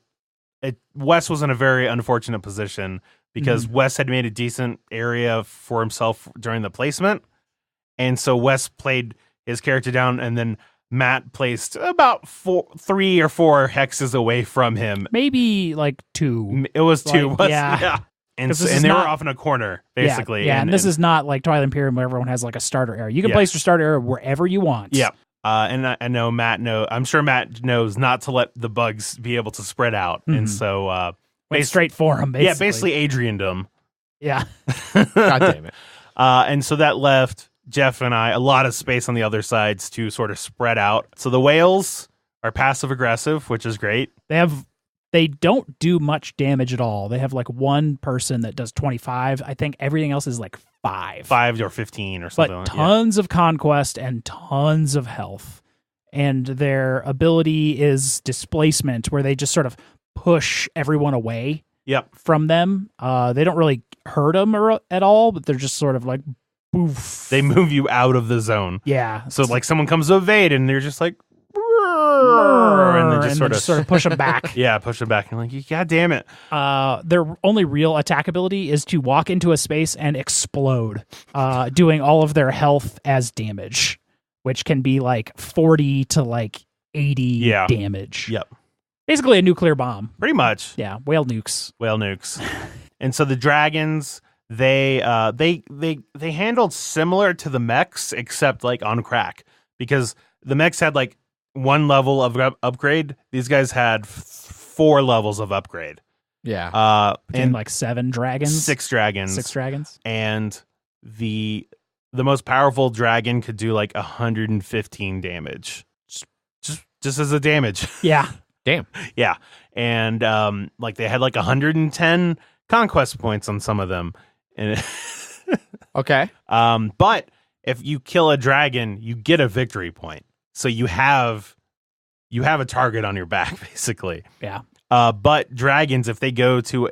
Wes was in a very unfortunate position, because Wes had made a decent area for himself during the placement. And so Wes played his character down, and then Matt placed about 3 or 4 hexes away from him. Maybe like 2. It was 2. Like, yeah. And they were off in a corner, basically. Yeah, and this is not like Twilight Imperium where everyone has like a starter area. You can place your starter area wherever you want. Yeah. And I know I'm sure Matt knows not to let the bugs be able to spread out. And so went straight for him, basically. Yeah, basically Adrian'd him. Yeah. God damn it. And so that left Jeff and I a lot of space on the other sides to sort of spread out. So the whales are passive aggressive, which is great. They don't do much damage at all. They have like one person that does 25. I think everything else is like 5 or 15 or something. But tons of conquest and tons of health. And their ability is displacement, where they just sort of push everyone away from them. They don't really hurt them at all, but they're just sort of like, boof. They move you out of the zone. Yeah. So like someone comes to evade and they're just like, and then just sort of push them back. Yeah, push them back. And like, God damn it. Their only real attack ability is to walk into a space and explode, doing all of their health as damage, which can be like 40 to like 80 damage. Yep. Basically a nuclear bomb. Pretty much. Yeah, whale nukes. And so the dragons, they handled similar to the mechs, except like on crack, because the mechs had like 1 level of upgrade. These guys had 4 levels of upgrade. Yeah. And like 7 dragons. 6 dragons. 6 dragons. And the most powerful dragon could do like 115 damage. Just as a damage. Yeah. Damn. Yeah. And like they had like 110 conquest points on some of them. And Okay. But if you kill a dragon, you get a victory point. So you have a target on your back, basically. Yeah. But dragons, if they go to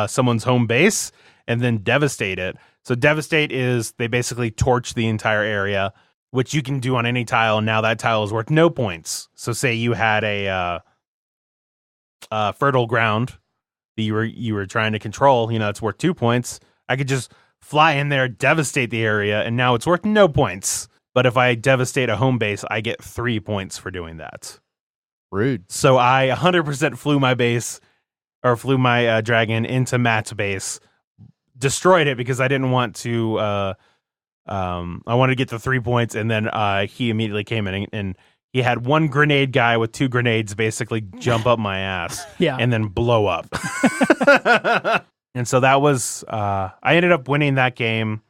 someone's home base and then devastate it. So devastate is they basically torch the entire area, which you can do on any tile. And now that tile is worth no points. So say you had a fertile ground that you were trying to control, it's worth 2 points. I could just fly in there, devastate the area, and now it's worth no points. But if I devastate a home base, I get 3 points for doing that. Rude. So I 100% flew my dragon into Matt's base, destroyed it because I didn't want to. I wanted to get the 3 points, and then he immediately came in and he had 1 grenade guy with 2 grenades basically jump up my ass, and then blow up. And so that was I ended up winning that game.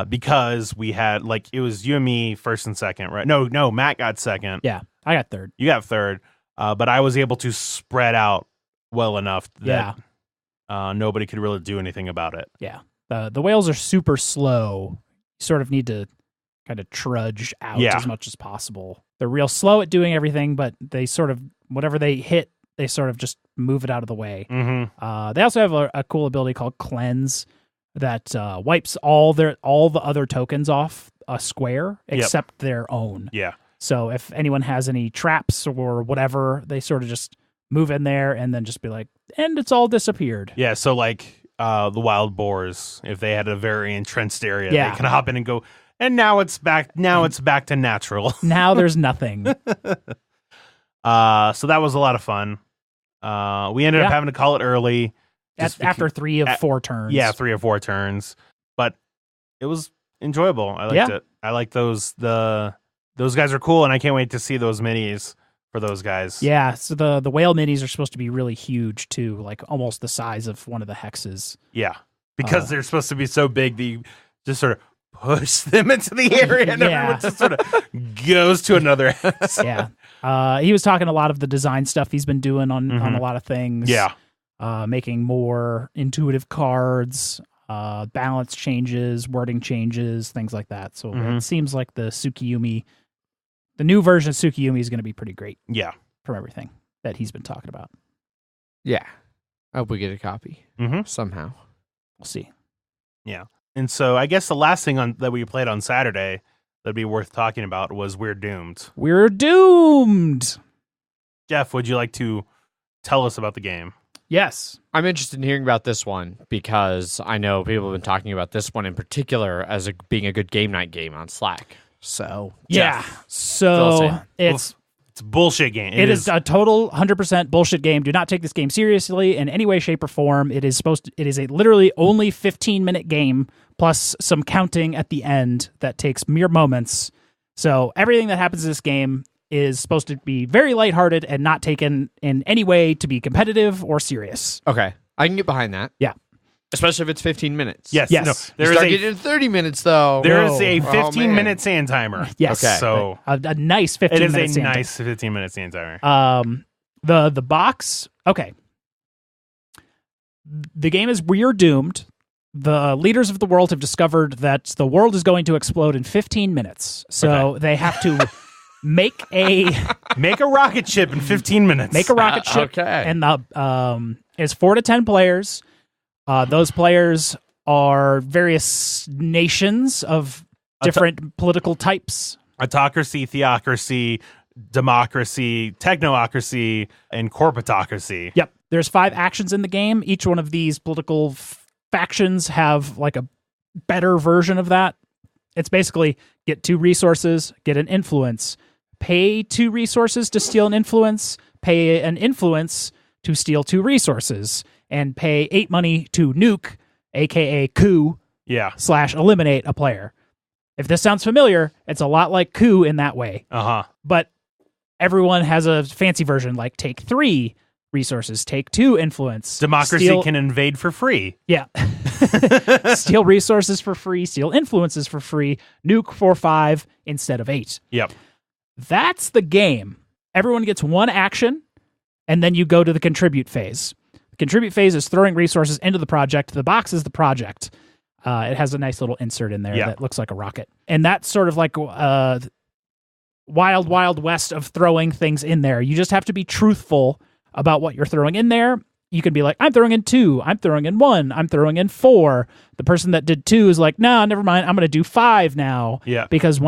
Because we had it was you and me first and second, right? No, Matt got second. Yeah, I got third. You got third, but I was able to spread out well enough that nobody could really do anything about it. Yeah, the whales are super slow. You sort of need to kind of trudge out as much as possible. They're real slow at doing everything, but they sort of whatever they hit, they sort of just move it out of the way. They also have a cool ability called Cleanse that wipes all the other tokens off a square except their own. Yeah. So if anyone has any traps or whatever, they sort of just move in there and then just be like, and it's all disappeared. Yeah. So like the wild boars, if they had a very entrenched area, they can hop in and go, and now it's back. Now it's back to natural. Now there's nothing. So that was a lot of fun. We ended up having to call it early. After 3 of 4 turns. Yeah, 3 or 4 turns. But it was enjoyable. I liked it. I like those guys are cool, and I can't wait to see those minis for those guys. Yeah, so the whale minis are supposed to be really huge too, like almost the size of one of the hexes. Yeah. Because they're supposed to be so big that you just sort of push them into the area and everyone just sort of goes to another hex. Yeah. He was talking a lot of the design stuff he's been doing on a lot of things. Yeah. Making more intuitive cards, balance changes, wording changes, things like that. So it seems like the new version of Tsukiyumi is going to be pretty great. Yeah. From everything that he's been talking about. Yeah. I hope we get a copy somehow. We'll see. Yeah. And so I guess the last thing that we played on Saturday that'd be worth talking about was We're Doomed. We're Doomed! Jeff, would you like to tell us about the game? Yes. I'm interested in hearing about this one because I know people have been talking about this one in particular as being a good game night game on Slack. So Yeah. Jeff, So It's a bullshit game. It is a total 100% bullshit game. Do not take this game seriously in any way, shape, or form. It is a literally only 15-minute game plus some counting at the end that takes mere moments. So everything that happens in this game is supposed to be very lighthearted and not taken in any way to be competitive or serious. okay, I can get behind that. Yeah. Especially if it's 15 minutes. Yes. Yes. No, You there start is getting in 30 minutes though. there Whoa. is a Oh, 15-minute sand timer. Yes. Okay. So A nice 15 it is minutes. a nice 15-minute sand timer. The box. Okay. The game is We Are Doomed. The leaders of the world have discovered that the world is going to explode in 15 minutes. So they have to make a rocket ship in 15 minutes. make a rocket ship. Okay. And the it's 4 to 10 players. Those players are various nations of different political types. Autocracy, theocracy, democracy, technocracy, and corporatocracy. Yep. There's 5 actions in the game. Each one of these political factions have like a better version of that. It's basically get 2 resources, get an influence, pay 2 resources to steal an influence, pay an influence to steal 2 resources, and pay 8 money to nuke, aka coup, Yeah. / eliminate a player. If this sounds familiar, it's a lot like coup in that way. Uh-huh. But everyone has a fancy version, like take 3 resources, take 2 influence. Democracy steal, can invade for free. yeah. Steal resources for free, steal influences for free, nuke for 5 instead of 8. Yep. That's the game. Everyone gets 1 action, and then you go to the contribute phase. The contribute phase is throwing resources into the project. The box is the project. It has a nice little insert in there that looks like a rocket. And that's sort of like wild, wild west of throwing things in there. You just have to be truthful about what you're throwing in there. You can be like, I'm throwing in 2, I'm throwing in 1, I'm throwing in 4. The person that did 2 is like, no, never mind, I'm going to do 5 now. Yeah. Because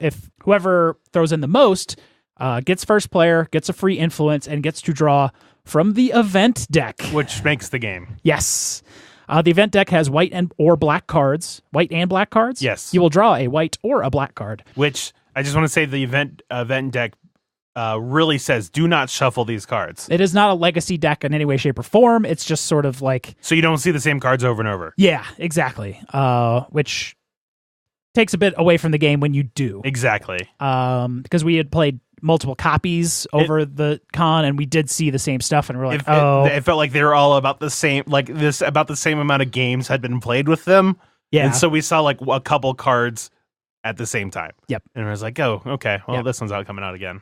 if whoever throws in the most gets first player, gets a free influence, and gets to draw from the event deck. Which makes the game. Yes. The event deck has white or black cards. White and black cards? Yes. You will draw a white or a black card. Which I just want to say the event deck really says do not shuffle these cards. It is not a legacy deck in any way, shape, or form. It's just sort of like... So you don't see the same cards over and over. Yeah, exactly. Which takes a bit away from the game when you do. Exactly. Because we had played multiple copies over the con, and we did see the same stuff, and we're like, it felt like they were all about the same, about the same amount of games had been played with them. Yeah. And so we saw like a couple cards at the same time. Yep. And I was like, oh, okay. Well, Yep. this one's coming out again.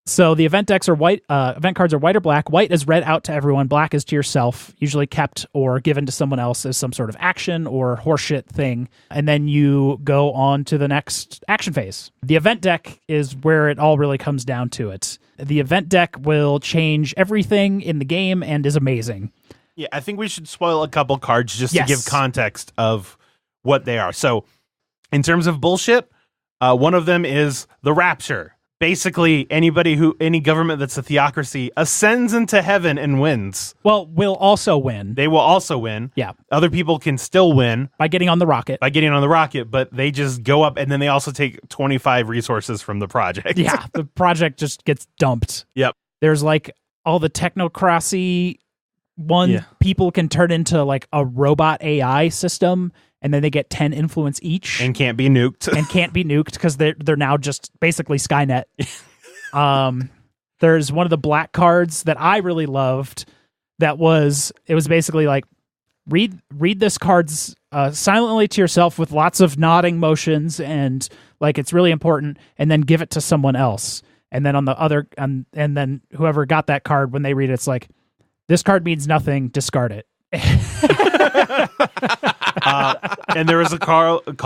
So the event decks are white. Event cards are white or black. White is read out to everyone. Black is to yourself, usually kept or given to someone else as some sort of action or horseshit thing. And then you go on to the next action phase. The event deck is where it all really comes down to it. The event deck will change everything in the game and is amazing. Yeah, I think we should spoil a couple cards just Yes. to give context of what they are. So in terms of bullshit, one of them is the Rapture. Basically, any government that's a theocracy ascends into heaven and wins. Well, will also win. They will also win. Yeah. Other people can still win By getting on the rocket. by getting on the rocket, but they just go up and then they also take 25 resources from the project. Yeah, the project just gets dumped. Yep. There's like all the technocracy people can turn into like a robot AI system, and then they get 10 influence each And can't be nuked. and can't be nuked because they're now just basically Skynet. There's one of the black cards that I really loved. It was basically like read this card's silently to yourself with lots of nodding motions and like it's really important, and then give it to someone else. And then on the other and then whoever got that card, when they read it, it's like, this card means nothing, discard it. And there was a card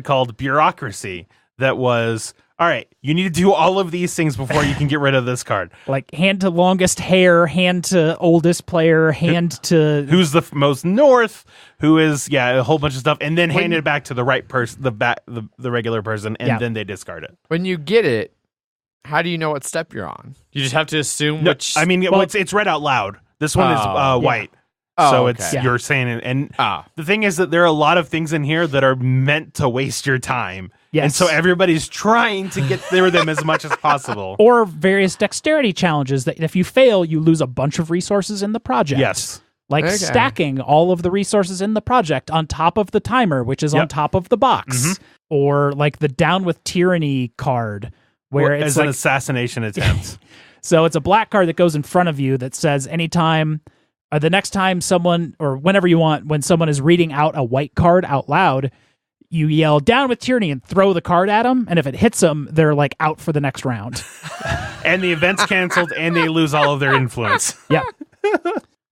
called Bureaucracy that was, all right, you need to do all of these things before you can get rid of this card. Like hand to longest hair, hand to oldest player, hand to Who's the most north, who is, a whole bunch of stuff, and then hand it back to the right person, the regular person, and then they discard it. When you get it, how do you know what step you're on? You just have to assume which... I mean, it's read out loud. This one is white. Oh, so okay. it's Yeah. you're saying it. And the thing is that there are a lot of things in here that are meant to waste your time. Yes. And so everybody's trying to get through them as much as possible. Or various dexterity challenges that if you fail, you lose a bunch of resources in the project. Yes. Like Okay. stacking all of the resources in the project on top of the timer, which is on top of the box. Or like the Down with Tyranny card, where it's as like, an assassination attempt. so it's a black card that goes in front of you that says anytime, the next time someone, or whenever you want, when someone is reading out a white card out loud, you yell Down with Tyranny and throw the card at them. And if it hits them, they're like out for the next round. And the event's canceled and they lose all of their influence. Yeah.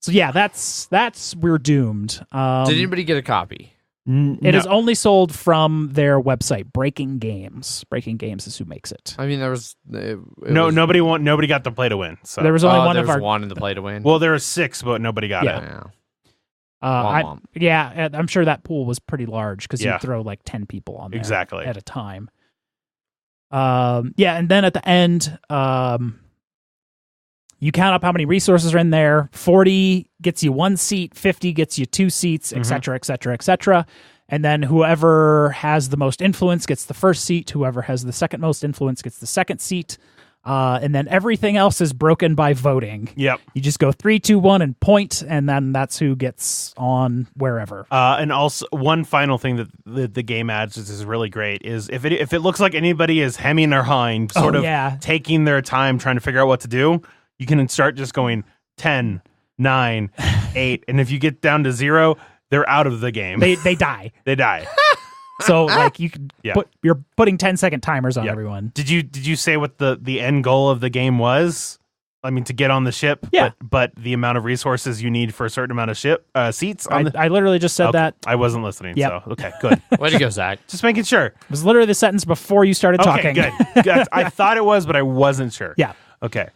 So yeah, that's we're doomed. Did anybody get a copy? It is only sold from their website, Breaking Games. Breaking Games is who makes it. I mean, there was Nobody got the play to win. So There was only one there of was our. one in the play to win. well, there were 6, but nobody got Yeah. it. Yeah. I- yeah, I'm sure that pool was pretty large because Yeah. you throw like 10 people on there Exactly. at a time. Yeah, and then at the end, you count up how many resources are in there. 40 gets you 1 seat, 50 gets you 2 seats, et cetera, et cetera, et cetera. And then whoever has the most influence gets the first seat. Whoever has the second most influence gets the second seat. And then everything else is broken by voting. Yep. You just go 3, 2, 1 and point, and then that's who gets on wherever. And also, one final thing that the game adds is really great is if it looks like anybody is hemming or hawing, sort of taking their time trying to figure out what to do, you can start just going 10, 9, 8, and if you get down to 0, they're out of the game. They die. They die. So like you can Yeah. you're putting 10-second timers on everyone. Did you say what the end goal of the game was? I mean, to get on the ship, Yeah. but the amount of resources you need for a certain amount of seats on I literally just said Okay, that. I wasn't listening. Yep. So okay, good. Way to go, Zach. Just making sure. It was literally the sentence before you started Okay, talking. good. I thought it was, but I wasn't sure. Yeah. Okay.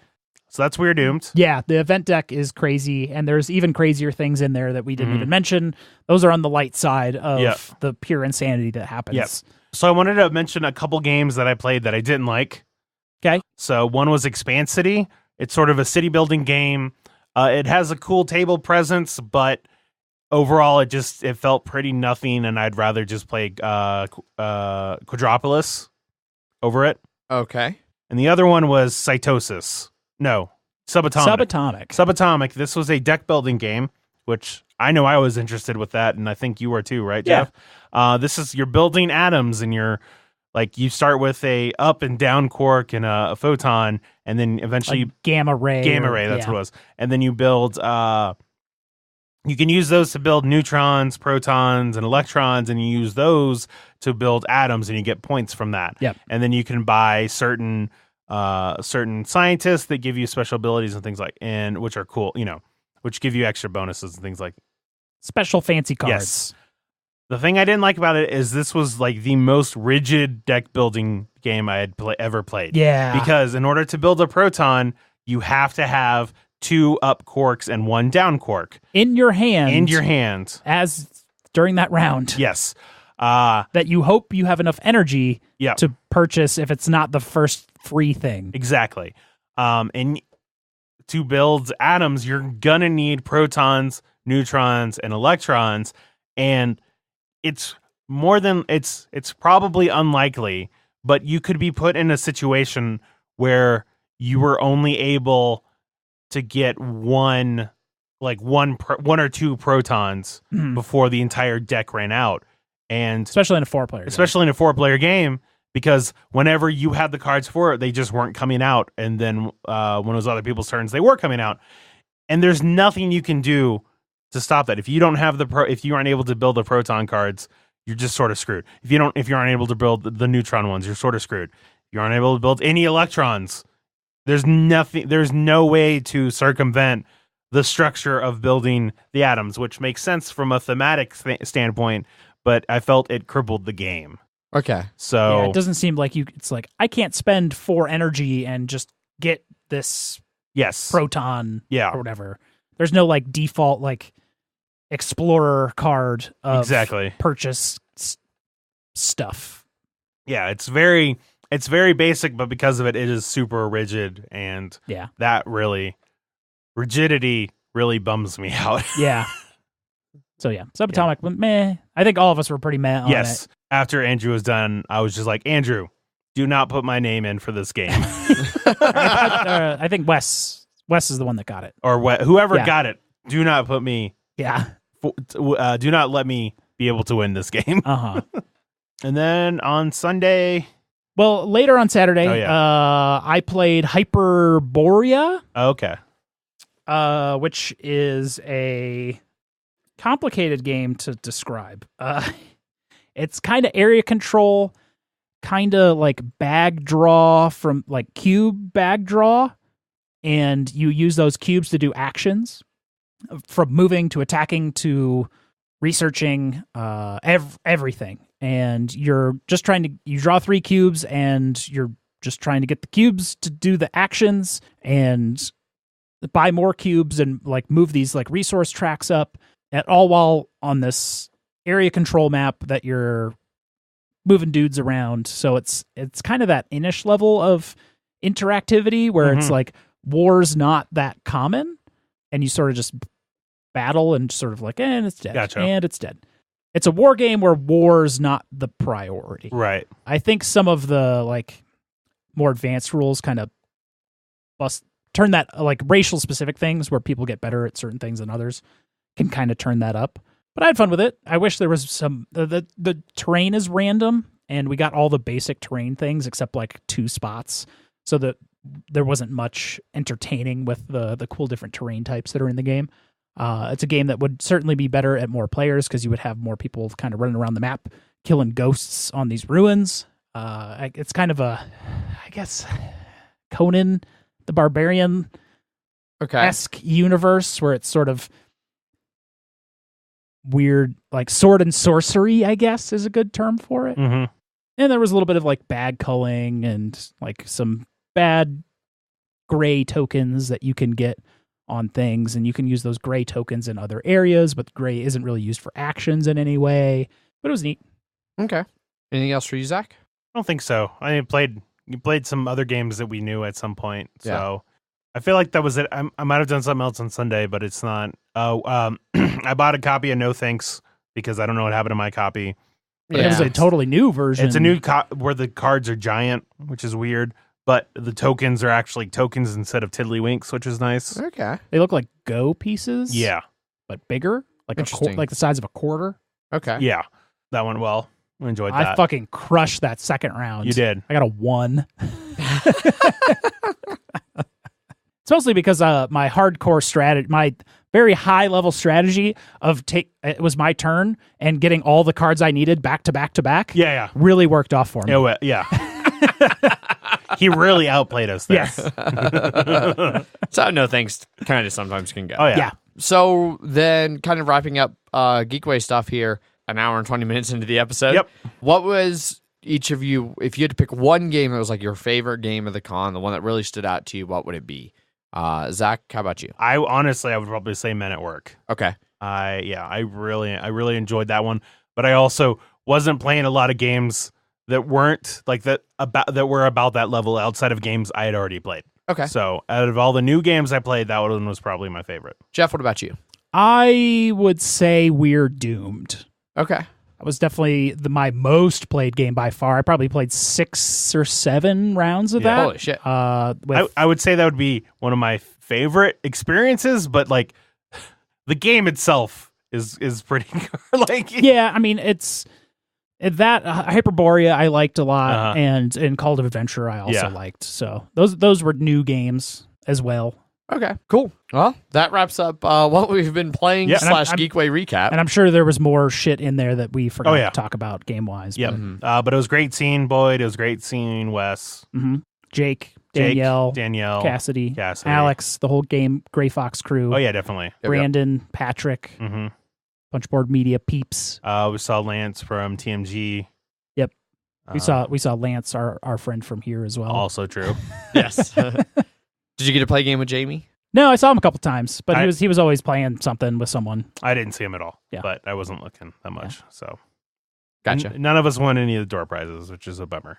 So that's We're Doomed. Yeah, the event deck is crazy, and there's even crazier things in there that we didn't even mention. Those are on the light side of the pure insanity that happens. Yep. So I wanted to mention a couple games that I played that I didn't like. Okay. So one was Expanse City. It's sort of a city building game. It has a cool table presence, but overall it felt pretty nothing, and I'd rather just play Quadropolis over it. Okay. And the other one was Cytosis. No, Subatomic. Subatomic. This was a deck building game, which I know I was interested with that, and I think you were too, right, Jeff? This is you're building atoms, and you're like you start with a up and down quark and a photon, and then eventually gamma ray. That's what it was. And then you build. You can use those to build neutrons, protons, and electrons, and you use those to build atoms, and you get points from that. Yep. And then you can buy certain scientists that give you special abilities and things which are cool, which give you extra bonuses and things like Special fancy cards. Yes. The thing I didn't like about it is this was like the most rigid deck building game I had ever played. Yeah. Because in order to build a proton, you have to have 2 up quarks and 1 down quark In your hand. As during that round. Yes. That you hope you have enough energy Yeah. to purchase if it's not the first free thing. Exactly. And to build atoms, you're gonna need protons, neutrons, and electrons, and it's probably unlikely, but you could be put in a situation where you were only able to get one or 2 protons before the entire deck ran out, and Especially in a 4-player. especially in a 4-player game. Because whenever you had the cards for it, they just weren't coming out. And then when it was other people's turns, they were coming out. And there's nothing you can do to stop that. If you don't have if you aren't able to build the proton cards, you're just sort of screwed. If you aren't able to build the neutron ones, you're sort of screwed. If you aren't able to build any electrons, there's no way to circumvent the structure of building the atoms, which makes sense from a thematic standpoint, but I felt it crippled the game. Okay. So it doesn't seem like it's like I can't spend 4 energy and just get this yes, proton yeah, or whatever. There's no like default like explorer card of exactly purchase stuff. Yeah, it's very basic, but because of it, it is super rigid, and Yeah. that rigidity really bums me out. Yeah. So yeah, Subatomic, meh. I think all of us were pretty meh on Yes. it. After Andrew was done, I was just like, Andrew, do not put my name in for this game. I think Wes is the one that got it. Or whoever Yeah. got it, do not put me, Yeah. do not let me be able to win this game. Uh-huh. And then on Sunday, Well, later on Saturday, Oh, I played Hyperborea, okay. which is a complicated game to describe. It's kind of area control, kind of like bag draw from like cube bag draw, and you use those cubes to do actions from moving to attacking to researching everything. And you're just you draw 3 cubes and you're just trying to get the cubes to do the actions and buy more cubes and like move these like resource tracks up, and all while on this area control map that you're moving dudes around. So it's kind of that Inish level of interactivity where it's like war's not that common, and you sort of just battle and sort of like, and it's dead. Gotcha. And it's dead. It's a war game where war's not the priority. Right. I think some of the like more advanced rules kind of turn that, like racial specific things where people get better at certain things than others can kind of turn that up. But I had fun with it. I wish there was some the terrain is random, and we got all the basic terrain things except like 2 spots, so that there wasn't much entertaining with the cool different terrain types that are in the game. It's a game that would certainly be better at more players because you would have more people kind of running around the map, killing ghosts on these ruins. It's kind of a, I guess, Conan the Barbarian-esque universe where it's sort of weird, like sword and sorcery, I guess, is a good term for it. Mm-hmm. And there was a little bit of like bad culling and like some bad gray tokens that you can get on things, and you can use those gray tokens in other areas, but gray isn't really used for actions in any way. But it was neat. Okay. Anything else for you, Zach? I don't think so. You played some other games that we knew at some point. So I feel like that was it. I might have done something else on Sunday, but it's not. I bought a copy of No Thanks because I don't know what happened to my copy. But it was a totally new version. It's a new where the cards are giant, which is weird, but the tokens are actually tokens instead of tiddlywinks, which is nice. Okay. They look like Go pieces. Yeah. But bigger, like Interesting. like the size of a quarter. Okay. Yeah. That went well. I enjoyed that. I fucking crushed that second round. You did. I got a 1. It's mostly because my hardcore strategy, my very high level strategy of it was my turn and getting all the cards I needed back to back to back. Yeah. Really worked off for me. Yeah. He really outplayed us there. Yes. So No Thanks kind of sometimes can go. Oh, yeah. Yeah. So then kind of wrapping up Geekway stuff here, an hour and 20 minutes into the episode. Yep. What was each of you, if you had to pick one game that was like your favorite game of the con, the one that really stood out to you, what would it be? Zach, how about you? I would probably say Men at Work. Okay. I really enjoyed that one, but I also wasn't playing a lot of games that weren't like that were about that level outside of games I had already played. Okay. So out of all the new games I played, that one was probably my favorite. Jeff, what about you? I would say We're Doomed. Okay. That was definitely my most played game by far. I probably played 6 or 7 rounds of that. Holy shit. I would say that would be one of my favorite experiences, but like the game itself is pretty like yeah, I mean it's that Hyperborea I liked a lot, and Call to Adventure I also liked. So those were new games as well. Okay, cool. Well, that wraps up what we've been playing / Geekway recap. And I'm sure there was more shit in there that we forgot to talk about game-wise. Yeah. But it was great seeing Boyd. It was great seeing Wes. Mm-hmm. Jake, Danielle, Cassidy, Alex, the whole game, Gray Fox crew. Oh, yeah, definitely. Brandon, Patrick, Mm-hmm. Punchboard Media peeps. We saw Lance from TMG. Yep. We saw Lance, our friend from here as well. Also true. Yes. Did you get to play a game with Jamie? No, I saw him a couple times, but he was always playing something with someone. I didn't see him at all, Yeah. but I wasn't looking that much. So Gotcha. None of us won any of the door prizes, which is a bummer.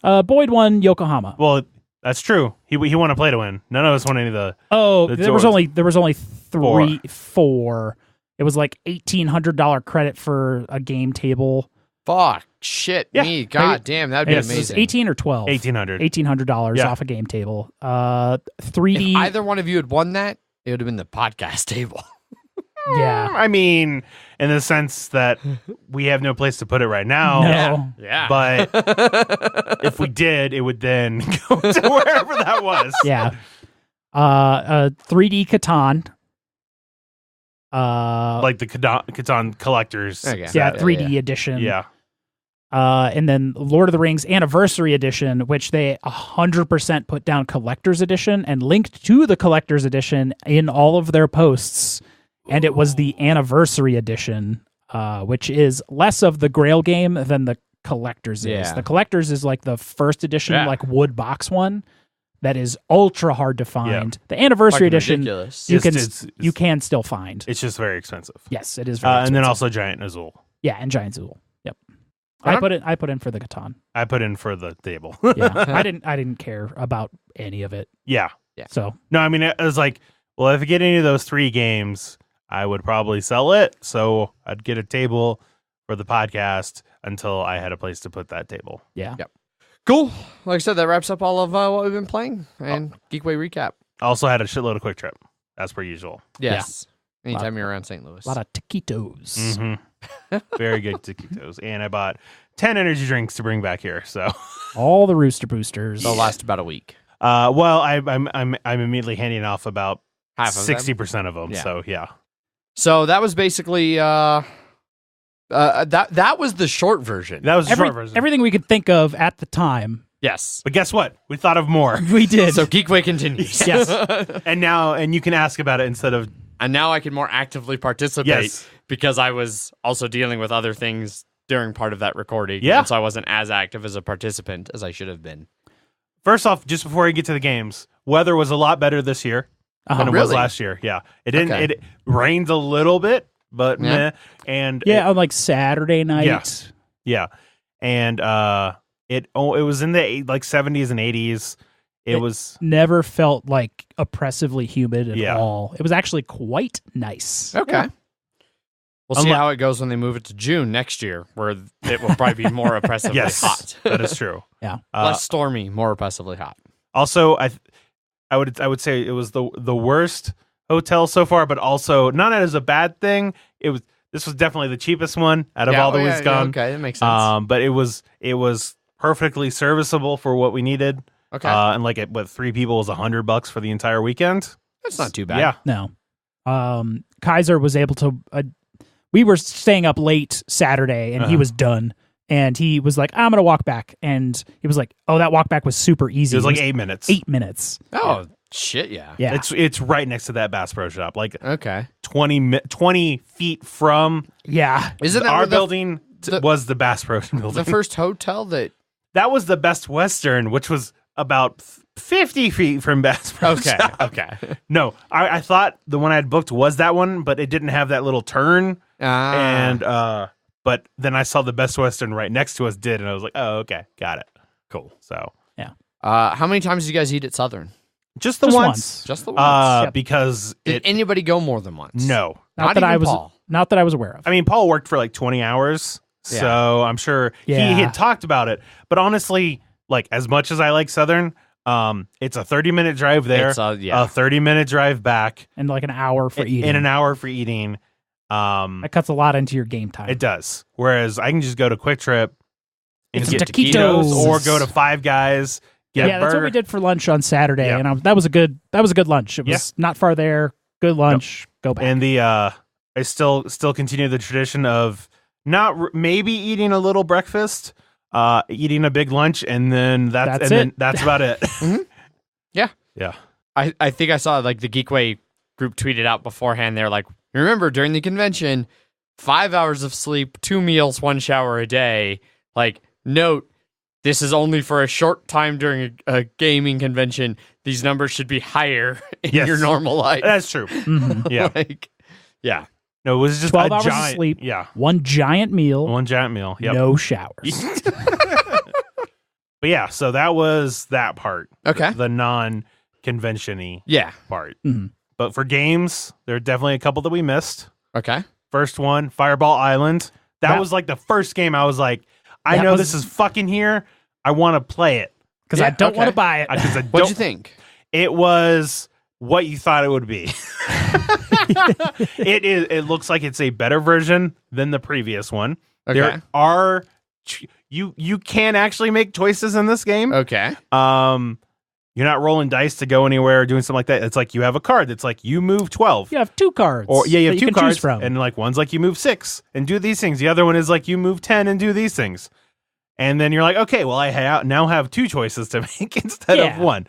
Boyd won Yokohama. Well, that's true. He won a play to win. None of us won any of the. Oh, there was only 4. It was like $1,800 credit for a game table. Fuck. Shit. Yeah. Me. God damn. That'd be Yes, it was amazing. 18 or 12. $1,800 Yeah. off a game table. 3D. If either one of you had won that, it would have been the podcast table. Yeah. I mean, in the sense that we have no place to put it right now. No. Yeah. But if we did, it would then go to wherever that was. Yeah. 3D Catan. Like the Catan collectors. Okay. Yeah, 3D edition. Yeah. And then Lord of the Rings Anniversary Edition, which they 100% put down Collector's Edition and linked to the Collector's Edition in all of their posts. And it was the Anniversary Edition, which is less of the Grail game than the Collector's is. Yeah. The Collector's is like the first edition, Yeah. like wood box one, that is ultra hard to find. Yeah. The Anniversary Fucking Edition, ridiculous. you can still find. It's just very expensive. Yes, it is very And then expensive. also Giant Azul. Yeah, and Giant Zool. Yep. Right I put in for the Catan. I put in for the table. Yeah. I didn't care about any of it. Yeah. So No, I mean, it was like, well, if I get any of those 3 games, I would probably sell it. So I'd get a table for the podcast until I had a place to put that table. yeah. Yep. Cool. Like I said, that wraps up all of what we've been playing and Geekway recap. Also had a shitload of Quick Trip, as per usual. Yes. Anytime you're around St. Louis. A lot of taquitos. Mm-hmm. Very good taquitos. And I bought 10 energy drinks to bring back here. So, All the Rooster Boosters. They'll last about a week. well, I'm immediately handing off about Half of them. 60% of them. Yeah. So yeah. So that was basically that was the short version. That was the short version. Everything we could think of at the time, Yes. But guess what? We thought of more. we did. So Geekway continues. Yes. And you can ask about it instead of And now I can more actively participate Yes. because I was also dealing with other things during part of that recording. Yeah. And so I wasn't as active as a participant as I should have been. First off, just before we get to the games, weather was a lot better this year than it was Really? last year. Yeah. It didn't Okay. it rained a little bit, but Yeah. meh. And yeah, on like Saturday night. yeah. And it was in the like 70s and 80s. It was Never felt like oppressively humid at Yeah. all. It was actually quite nice. Okay. We'll see Unli- how it goes when they move it to June next year, where it will probably be more oppressively yes, hot. that is true. Yeah. Less stormy, more oppressively hot. Also, I would say it was the worst hotel so far, but also not as a bad thing. This was definitely the cheapest one out of all that we've gone. Okay, that makes sense. But it was perfectly serviceable for what we needed. Okay. And like it, 3 people was $100 for the entire weekend. That's not too bad. Yeah. No. Kaiser was able to. We were staying up late Saturday, and he was done. And he was like, "I'm gonna walk back," and he was like, "Oh, that walk back was super easy. It was like 8 minutes. 8 minutes. Oh, shit, yeah. Yeah, It's right next to that Bass Pro Shop, like Okay. 20 feet from yeah. Isn't that our where the, building was the Bass Pro building. the first hotel that... That was the Best Western, which was about 50 feet from Bass Pro Okay, Shop. okay. No, I thought the one I had booked was that one, but it didn't have that little turn. And but then I saw the Best Western right next to us did, and I was like, oh, okay, got it. Cool. So how many times did you guys eat at Southern? just the Just once. once. Just the once? Yep. Because Did anybody go more than once? no. Not that even I was. Paul. Not that I was aware of. I mean, Paul worked for like 20 hours, so I'm sure Yeah. he had talked about it. But honestly, like as much as I like Southern, it's a 30-minute drive there, It's, a yeah. 30-minute drive back, and like an hour for eating. in an hour for eating. That cuts a lot into your game time. It does. Whereas I can just go to Quick Trip and Get some get taquitos. taquitos, or go to Five Guys. Get Yeah, a that's what burger. we did for lunch on Saturday, Yeah. and that was a good lunch. It was not far there. Good lunch. Go back. And I still continue the tradition of maybe eating a little breakfast, eating a big lunch, and then That's then it. that's about it. Yeah. Yeah. I think I saw like the Geekway group tweeted out beforehand. They're like, remember during the convention, 5 hours of sleep, 2 meals, 1 shower a day. Like, note, this is only for a short time during a gaming convention. These numbers should be higher in Yes. your normal life. That's true. Mhm. Yeah. Like, yeah. No, it was just 12 a hours of giant sleep. Yeah. One giant meal. One giant meal. Yep. No showers. But yeah, so that was that part. Okay. The non-convention-y Yeah. part. Mhm. But for games, there are definitely a couple that we missed. Okay. First one, Fireball Island. That was like the first game I was like, I know this is fucking here. I want to play it. Because I don't want to buy it. What'd you think? It was what you thought it would be. It is. It looks like it's a better version than the previous one. Okay. There are you can actually make choices in this game. Okay. You're not rolling dice to go anywhere or doing something like that. It's like you have a card that's like you move 12. You have 2 cards. Or you have 2 cards from. and like one's like you move 6 and do these things. The other one is like you move 10 and do these things. And then you're like, okay, well I now have 2 choices to make instead of 1.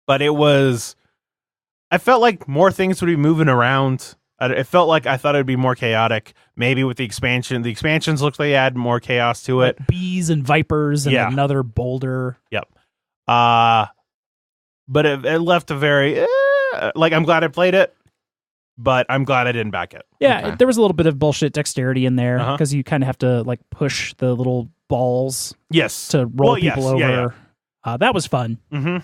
But I felt like more things would be moving around. It felt like I thought it'd be more chaotic. Maybe with the expansion. The expansions looked like they add more chaos to it. Like bees and vipers and another boulder. Yep. But it left a very like I'm glad I played it, but I'm glad I didn't back it. Yeah, Okay. there was a little bit of bullshit dexterity in there because you kind of have to like push the little balls Yes. to roll people over. Yeah. That was fun. Mm-hmm.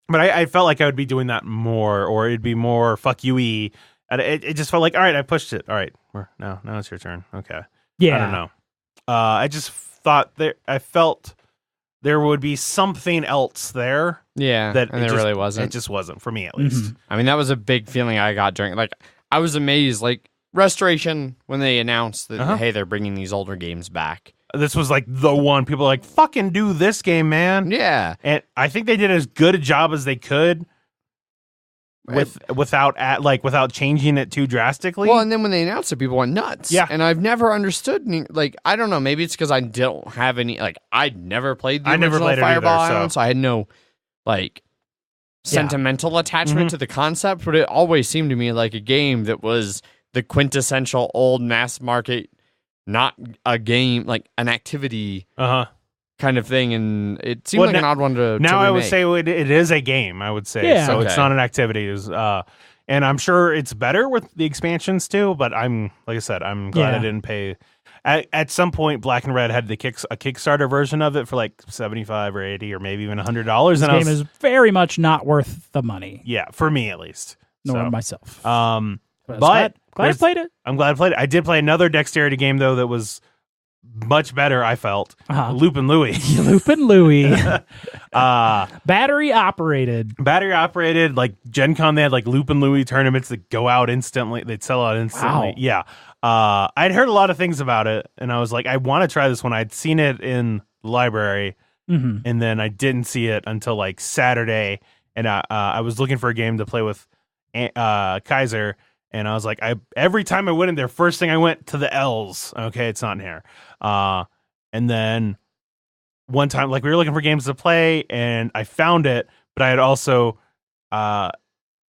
But I felt like I would be doing that more, or it'd be more fuck you-y. And it just felt like, all right, I pushed it. All right, now it's your turn. Okay. Yeah. I don't know. I just thought I felt there would be something else there. Yeah, that and there really wasn't. It just wasn't for me, at least. I mean, that was a big feeling I got during. Like, I was amazed. Like Restoration, when they announced that hey, they're bringing these older games back. This was like the one people are like, fucking do this game, man. Yeah, and I think they did as good a job as they could. Without changing it too drastically. Well, and then when they announced it, people went nuts. Yeah, and I've never understood. Like, I don't know. Maybe it's because I don't have any. Like, I'd never played the original Fireball Island, so I had no like sentimental attachment to the concept. But it always seemed to me like a game that was the quintessential old mass market, not a game, like an activity. Kind of thing, and it seemed like an odd one to now. I would say it is a game. I would say so. It's not an activity. And I'm sure it's better with the expansions too. But like I said, I'm glad I didn't pay. At some point, Black and Red had a Kickstarter version of it for like $75 or $80 or maybe even $100. This game is very much not worth the money. Yeah, for me at least. Nor myself. But glad I played it. I'm glad I played it. I did play another dexterity game though that was much better, I felt. Loopin' Louie. Loopin' Louie. Battery operated. Like Gen Con, they had like Loopin' Louie tournaments that go out instantly. They'd sell out instantly. Wow. Yeah. I'd heard a lot of things about it, and I was like, I want to try this one. I'd seen it in the library, and then I didn't see it until like Saturday, and I was looking for a game to play with Kaiser. And I was like, every time I went in there, first thing I went to the L's. Okay, it's not in here. And then one time, like we were looking for games to play, and I found it, but I had also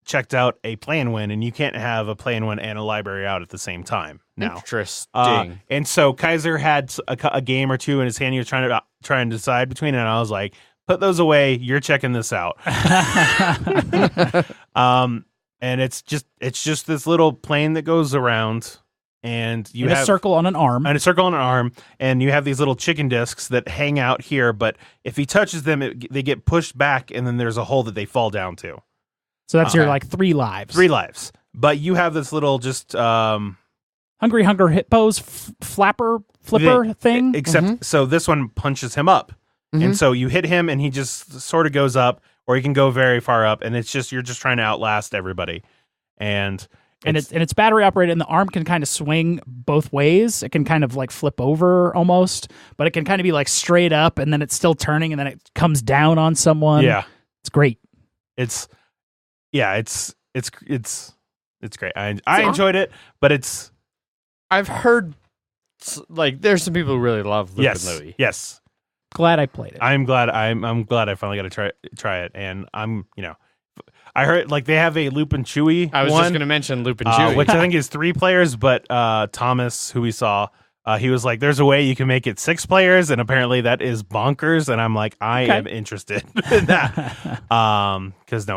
checked out a play and win, and you can't have a play and win and a library out at the same time now. Interesting. And so Kaiser had a game or two in his hand. He was trying to decide between it, and I was like, put those away. You're checking this out. And it's just this little plane that goes around, and you have a circle on an arm, and you have these little chicken discs that hang out here. But if he touches them, they get pushed back, and then there's a hole that they fall down to. So that's your like 3 lives. 3 lives. But you have this little just Hungry Hunger Hippos flipper thing. Except so this one punches him up, and so you hit him, and he just sort of goes up. Or you can go very far up, and you're just trying to outlast everybody, and it's battery operated, and the arm can kind of swing both ways. It can kind of like flip over almost, but it can kind of be like straight up, and then it's still turning, and then it comes down on someone. Yeah, it's great. It's great. I enjoyed it, but I've heard like there's some people who really love Loopin' Louie. Yes. Glad I played it. I'm glad I finally got to try it, and I heard like they have a Loopin' Chewy. I was just going to mention Loopin' Chewy, which I think is 3 players, but Thomas, who we saw, he was like, "There's a way you can make it 6 players," and apparently that is bonkers. And I'm like, I am interested in that, because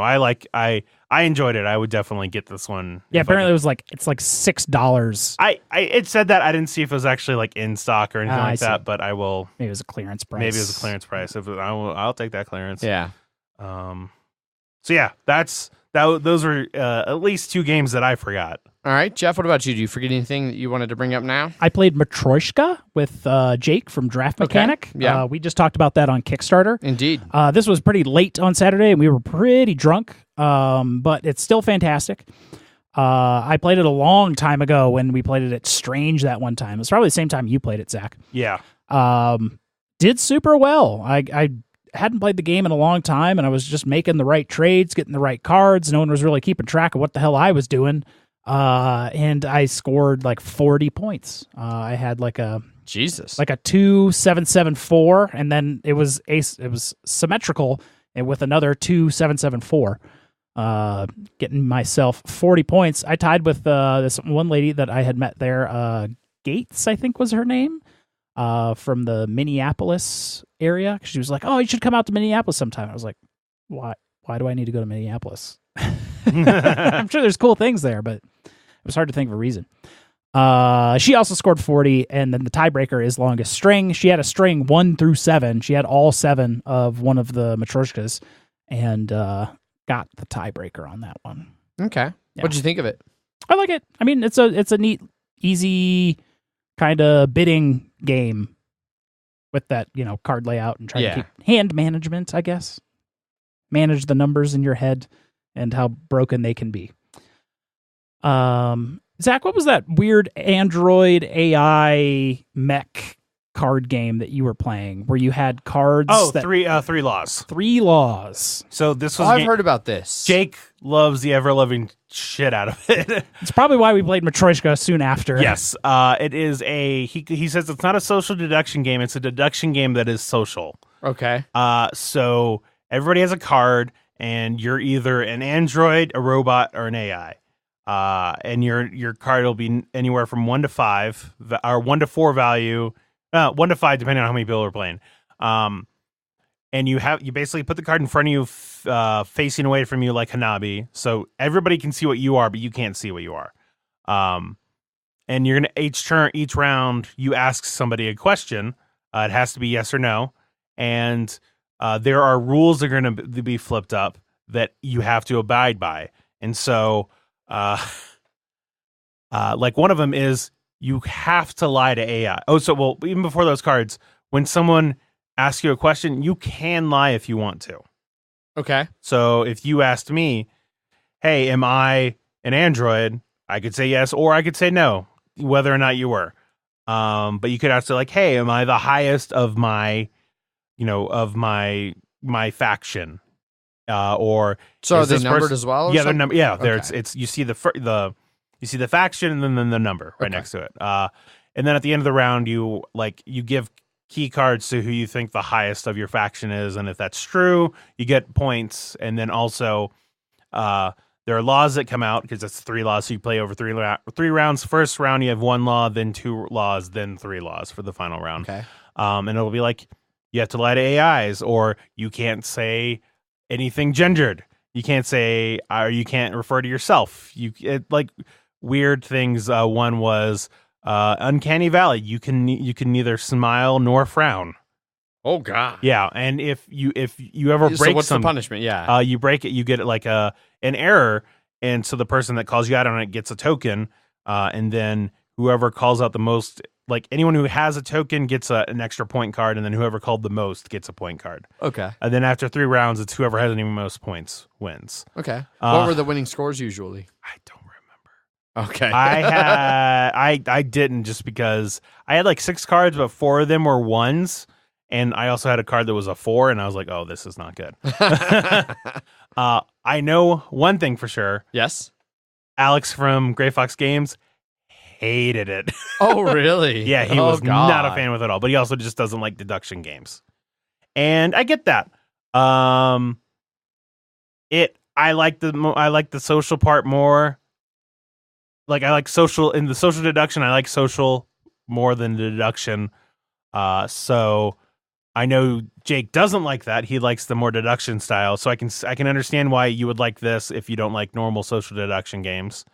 I enjoyed it. I would definitely get this one. Yeah, apparently it's like $6. It said that. I didn't see if it was actually like in stock or anything like that, but I will. Maybe it was a clearance price. Maybe it was a clearance price. I'll take that clearance. Yeah. So yeah, that's those were at least 2 games that I forgot. All right, Jeff, what about you? Do you forget anything that you wanted to bring up now? I played Matryoshka with Jake from Draft Mechanic. Yeah. We just talked about that on Kickstarter. Indeed. This was pretty late on Saturday, and we were pretty drunk, but it's still fantastic. I played it a long time ago when we played it at Strange that one time. It's probably the same time you played it, Zach. Yeah. Did super well. I hadn't played the game in a long time, and I was just making the right trades, getting the right cards. No one was really keeping track of what the hell I was doing. And I scored like 40 points. I had like a 2-7-7-4, and then it was symmetrical and with another 2-7-7-4. Getting myself 40 points. I tied with this one lady that I had met there. Gates, I think was her name, from the Minneapolis area. She was like, "Oh, you should come out to Minneapolis sometime." I was like, "Why? Why do I need to go to Minneapolis?" I'm sure there's cool things there, but it was hard to think of a reason. She also scored 40, and then the tiebreaker is longest string. She had a string 1 through 7. She had all 7 of one of the Matryoshkas, and got the tiebreaker on that one. Okay. Yeah. What'd you think of it? I like it. I mean, it's a neat, easy kind of bidding game with that, card layout and trying to keep hand management, I guess. Manage the numbers in your head and how broken they can be. Zach, what was that weird Android AI mech card game that you were playing where you had cards? Oh, three laws. 3 laws. So this was. I've heard about this. Jake loves the ever-loving shit out of it. It's probably why we played Matryoshka soon after. Yes. It is he says it's not a social deduction game. It's a deduction game that is social. Okay. So everybody has a card, and you're either an android, a robot, or an AI. And your card will be anywhere from 1 to 5, or 1 to 4 value, 1 to 5 depending on how many people are playing. And you basically put the card in front of you, facing away from you like Hanabi, so everybody can see what you are, but you can't see what you are. And you're gonna each round you ask somebody a question. It has to be yes or no, and there are rules that are going to be flipped up that you have to abide by. And so, like one of them is you have to lie to AI. Even before those cards, when someone asks you a question, you can lie if you want to. Okay. So if you asked me, "Hey, am I an android?" I could say yes, or I could say no, whether or not you were. But you could ask like, "Hey, am I the highest of my faction?" Or so are they numbered as well? Yeah, they're numbered. Yeah, Okay. it's you see the faction and then the number right next to it. And then at the end of the round, you give key cards to who you think the highest of your faction is, and if that's true, you get points. And then also, there are laws that come out because it's 3 laws, so you play over 3 rounds. First round, you have 1 law, then 2 laws, then 3 laws for the final round. Okay. And it'll be like you have to lie to AIs, or you can't say anything gendered. You can't say, or you can't refer to yourself. Like weird things. One was Uncanny Valley. You can neither smile nor frown. Oh God. Yeah, and if you ever break what's the punishment? Yeah. You break it, you get like an error, and so the person that calls you out on it gets a token, and then whoever calls out the most, like anyone who has a token gets an extra point card, and then whoever called the most gets a point card. Okay. And then after 3 rounds, it's whoever has any most points wins. Okay. What were the winning scores usually? I don't remember. Okay. I didn't, just because I had like 6 cards, but 4 of them were 1s. And I also had a card that was a 4, and I was like, oh, this is not good. I know one thing for sure. Yes. Alex from Gray Fox Games hated it. Oh, really? Yeah, he was not a fan with it at all. But he also just doesn't like deduction games. And I get that. I like the social part more. Like I like social in the social deduction. I like social more than the deduction. So I know Jake doesn't like that. He likes the more deduction style. So I can understand why you would like this if you don't like normal social deduction games.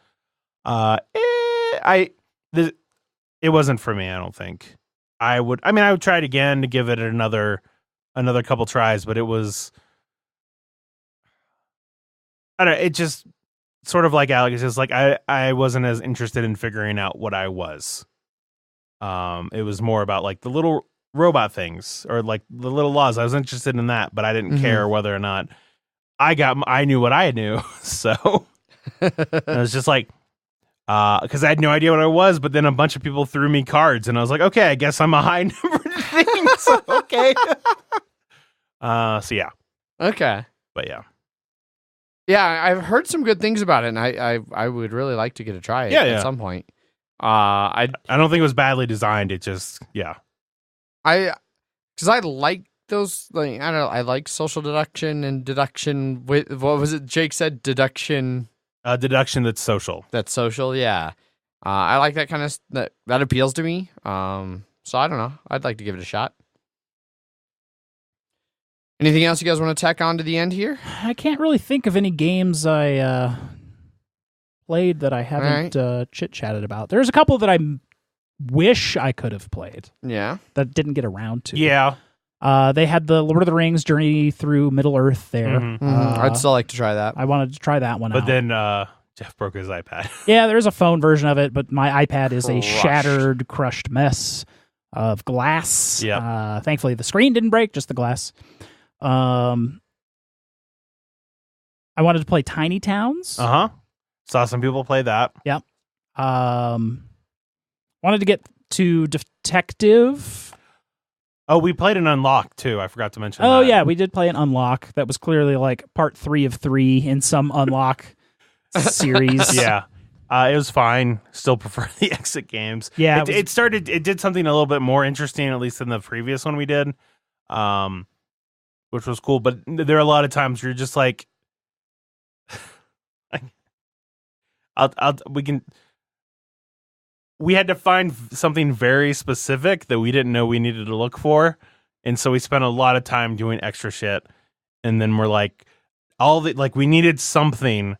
It wasn't for me. I don't think I would try it again to give it another couple tries, but it was I don't know, it just sort of like Alex is like I wasn't as interested in figuring out what I was. It was more about like the little robot things or like the little laws. I was interested in that, but I didn't care whether or not I knew what I knew. So it was just like, because I had no idea what I was, but then a bunch of people threw me cards and I was like, okay, I guess I'm a high numbered thing. So, okay. So yeah. Okay. But yeah. Yeah, I've heard some good things about it, and I would really like to get a try at some point. I don't think it was badly designed. It just, yeah. Because I like those, like, I don't know, I like social deduction and deduction with, what was it Jake said? Deduction. Deduction that's social. That's social, yeah. I like that kind of, that appeals to me. So I don't know. I'd like to give it a shot. Anything else you guys want to tack on to the end here? I can't really think of any games I played that I haven't chit-chatted about. There's a couple that I wish I could have played. Yeah. That didn't get around to. Yeah. They had the Lord of the Rings Journey Through Middle-earth there. I'd still like to try that. I wanted to try that one out. But then Jeff broke his iPad. Yeah, there's a phone version of it, but my iPad is a shattered, crushed mess of glass. Yep. Thankfully, the screen didn't break, just the glass. I wanted to play Tiny Towns. Saw some people play that. Yep. Wanted to get to Detective. Oh, we played an Unlock too. I forgot to mention that. Oh yeah, we did play an Unlock. That was clearly like part 3 of 3 in some Unlock series. Yeah. It was fine. Still prefer the exit games. Yeah. It did something a little bit more interesting, at least than the previous one we did. Which was cool, but there are a lot of times where you're just like, we had to find something very specific that we didn't know we needed to look for, and so we spent a lot of time doing extra shit, and then we're like, we needed something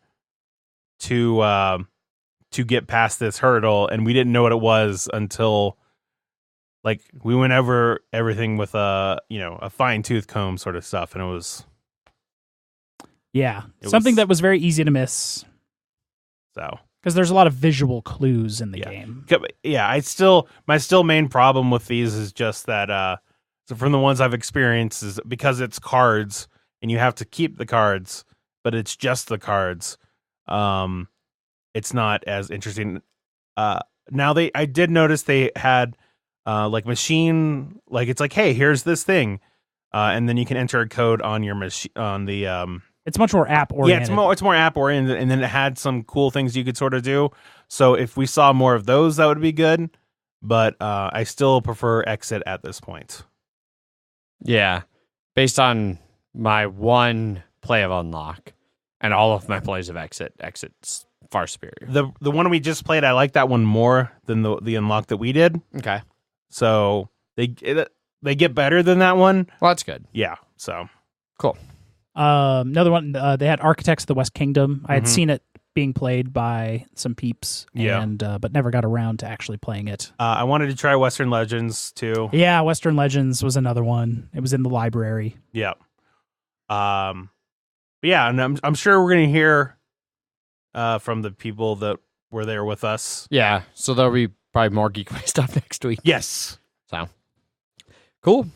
to get past this hurdle, and we didn't know what it was until. Like, we went over everything with a fine-tooth comb sort of stuff, and it was... Yeah, something that was very easy to miss. So... Because there's a lot of visual clues in the game. Yeah, my main problem with these is just that, so from the ones I've experienced, is because it's cards, and you have to keep the cards, but it's just the cards, it's not as interesting. Now, I did notice they had... machine, like it's like, hey, here's this thing, and then you can enter a code on your machine on the. It's much more app oriented. Yeah, it's more app oriented, and then it had some cool things you could sort of do. So if we saw more of those, that would be good. But I still prefer Exit at this point. Yeah, based on my one play of Unlock and all of my plays of Exit's far superior. The one we just played, I like that one more than the Unlock that we did. Okay. So they get better than that one. Well, that's good. Yeah. So cool. Another one. They had Architects of the West Kingdom. I had seen it being played by some peeps, and but never got around to actually playing it. I wanted to try Western Legends too. Yeah, Western Legends was another one. It was in the library. Yeah. But yeah, and I'm sure we're gonna hear from the people that were there with us. Yeah. So there'll be probably more Geekway stuff next week. Yes. So cool.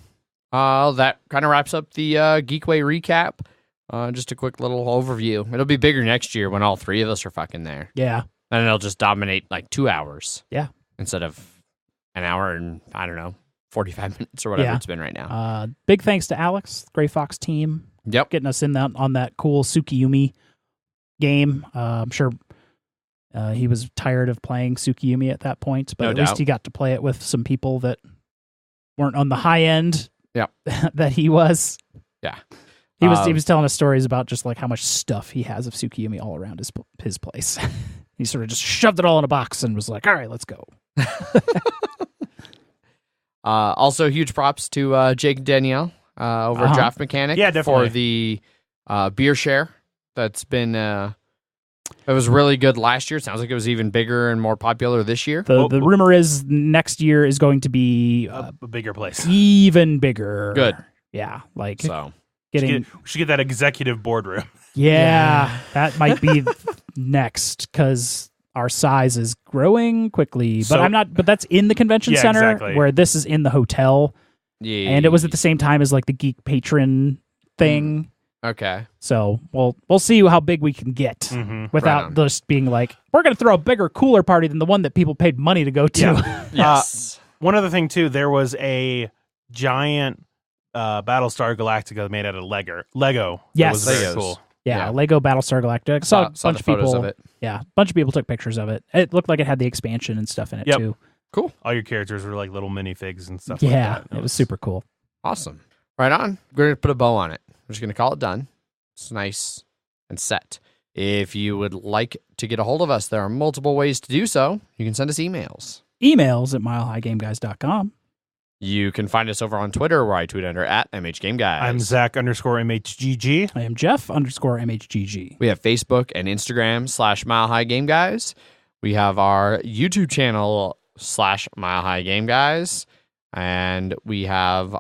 That kind of wraps up the Geekway recap. Just a quick little overview. It'll be bigger next year when all 3 of us are fucking there. Yeah. And it'll just dominate like 2 hours. Yeah. Instead of an hour and, I don't know, 45 minutes or whatever it's been right now. Big thanks to Alex, Gray Fox team. Yep. Getting us in on that cool Tsukiyumi game. I'm sure he was tired of playing Tsukiyumi at that point, but at least he got to play it with some people that weren't on the high end that he was. Yeah. He was telling us stories about just like how much stuff he has of Tsukiyumi all around his place. He sort of just shoved it all in a box and was like, all right, let's go. Also, huge props to Jake and Danielle over at Draft Mechanic for the beer share. That's been... it was really good last year. It sounds like it was even bigger and more popular this year. The rumor is next year is going to be a bigger place. Even bigger. Good. Yeah. Like so getting... We should get that executive boardroom. Yeah, that might be next because our size is growing quickly. So- But that's in the convention Yeah, center, exactly. where this is in the hotel, Yeah. and it was at the same time as like the Geek Patron thing. Okay. So we'll see how big we can get Mhm. without Right on. just being like, we're going to throw a bigger, cooler party than the one that people paid money to go to. Yeah. Yes. One other thing too, there was a giant Battlestar Galactica made out of Lego. Yes. That was very Legos. cool. Yeah, Lego Battlestar Galactica. Saw a bunch the of photos people. of it. Yeah, a bunch of people took pictures of it. It looked like it had the expansion and stuff in it Yep. too. Cool. All your characters were like little minifigs and stuff. Yeah, like that. it was super cool. Awesome. Right on. We're going to put a bow on it. We're just going to call it done. It's nice and set. If you would like to get a hold of us, there are multiple ways to do so. You can send us emails. Emails at milehighgameguys.com. You can find us over on Twitter, where I tweet under at MHGameGuys. I'm Zach_MHGG. I am Jeff_MHGG. We have Facebook and Instagram /MileHighGameGuys. We have our YouTube channel /MileHighGameGuys. And we have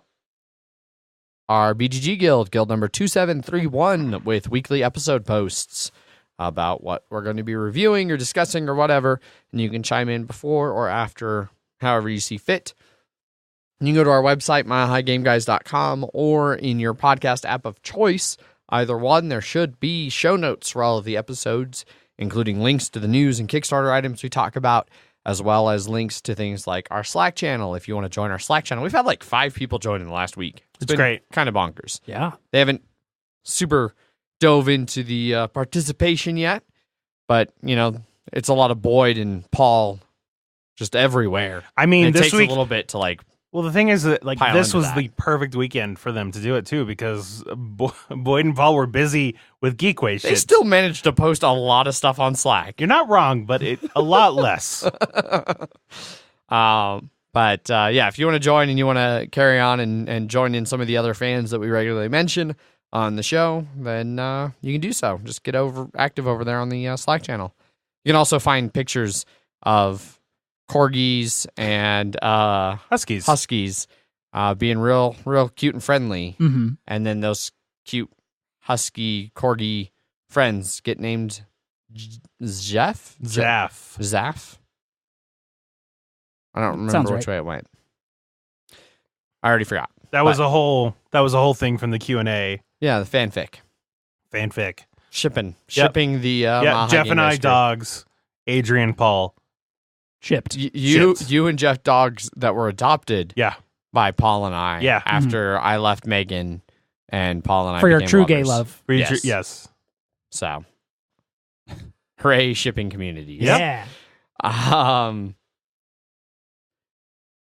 our BGG guild number 2731, with weekly episode posts about what we're going to be reviewing or discussing or whatever. And you can chime in before or after, however you see fit. You can go to our website, milehighgameguys.com, or in your podcast app of choice. Either one, there should be show notes for all of the episodes, including links to the news and Kickstarter items we talk about, as well as links to things like our Slack channel. If you want to join our Slack channel, we've had like 5 people join in the last week. It's been great. kind of bonkers. Yeah. They haven't super dove into the participation yet, but, you know, it's a lot of Boyd and Paul just everywhere. I And mean, it this takes week. a little bit to like, Well, the thing is that like pile this into was that. the perfect weekend for them to do it too, because Boyd and Paul were busy with Geekway they shit. still managed to post a lot of stuff on Slack. You're not wrong, but a lot less. But yeah, if you want to join and you want to carry on and join in some of the other fans that we regularly mention on the show, then you can do so. Just get active over there on the Slack channel. You can also find pictures of corgis and Huskies. being real cute and friendly. Mm-hmm. And then those cute husky corgi friends get named Jeff? Zaff. Zaff? I don't Sounds remember which right. way it went. I already forgot. That was a whole thing from the Q&A Yeah, the fanfic. fanfic. Shipping the Yeah, Mile High Jeff Game and I Guys dogs, Adrian, Paul. Shipped. Shipped. You and Jeff dogs that were adopted Yeah. by Paul and I. Yeah. After I left Megan and Paul and I For your became true gay lovers. love. Yes. So, hooray, shipping communities. Yeah.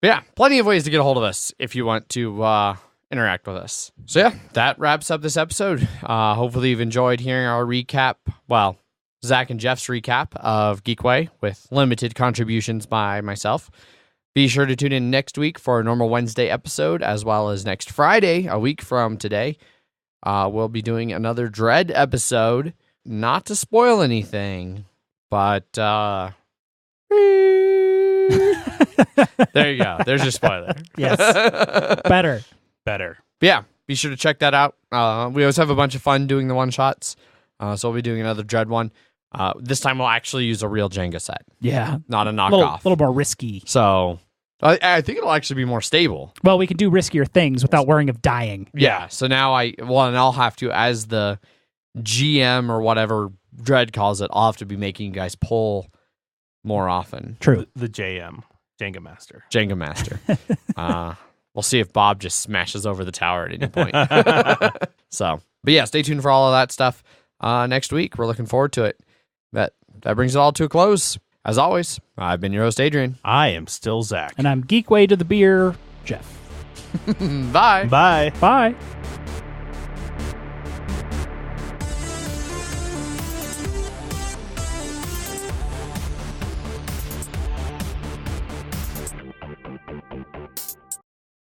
Yeah, plenty of ways to get a hold of us if you want to interact with us. So yeah, that wraps up this episode. Hopefully you've enjoyed hearing our recap. Well, Zach and Jeff's recap of Geekway with limited contributions by myself. Be sure to tune in next week for a normal Wednesday episode, as well as next Friday, a week from today. We'll be doing another Dread episode. Not to spoil anything, but there you go. There's your spoiler. Yes. Better. Better. But yeah, be sure to check that out. We always have a bunch of fun doing the one-shots, so we'll be doing another Dread one. This time we'll actually use a real Jenga set, Yeah. not a A knockoff. little more risky. So I think it'll actually be more stable. Well, we can do riskier things without worrying of dying. Yeah. So now and I'll have to, as the GM or whatever Dread calls it, I'll have to be making you guys pull more often. True. The JM, Jenga Master. Jenga Master. We'll see if Bob just smashes over the tower at any point. So, but yeah, stay tuned for all of that stuff next week. We're looking forward to it. That brings it all to a close. As always, I've been your host, Adrian. I am still Zach. And I'm Geekway to the beer, Jeff. Bye. Bye. Bye.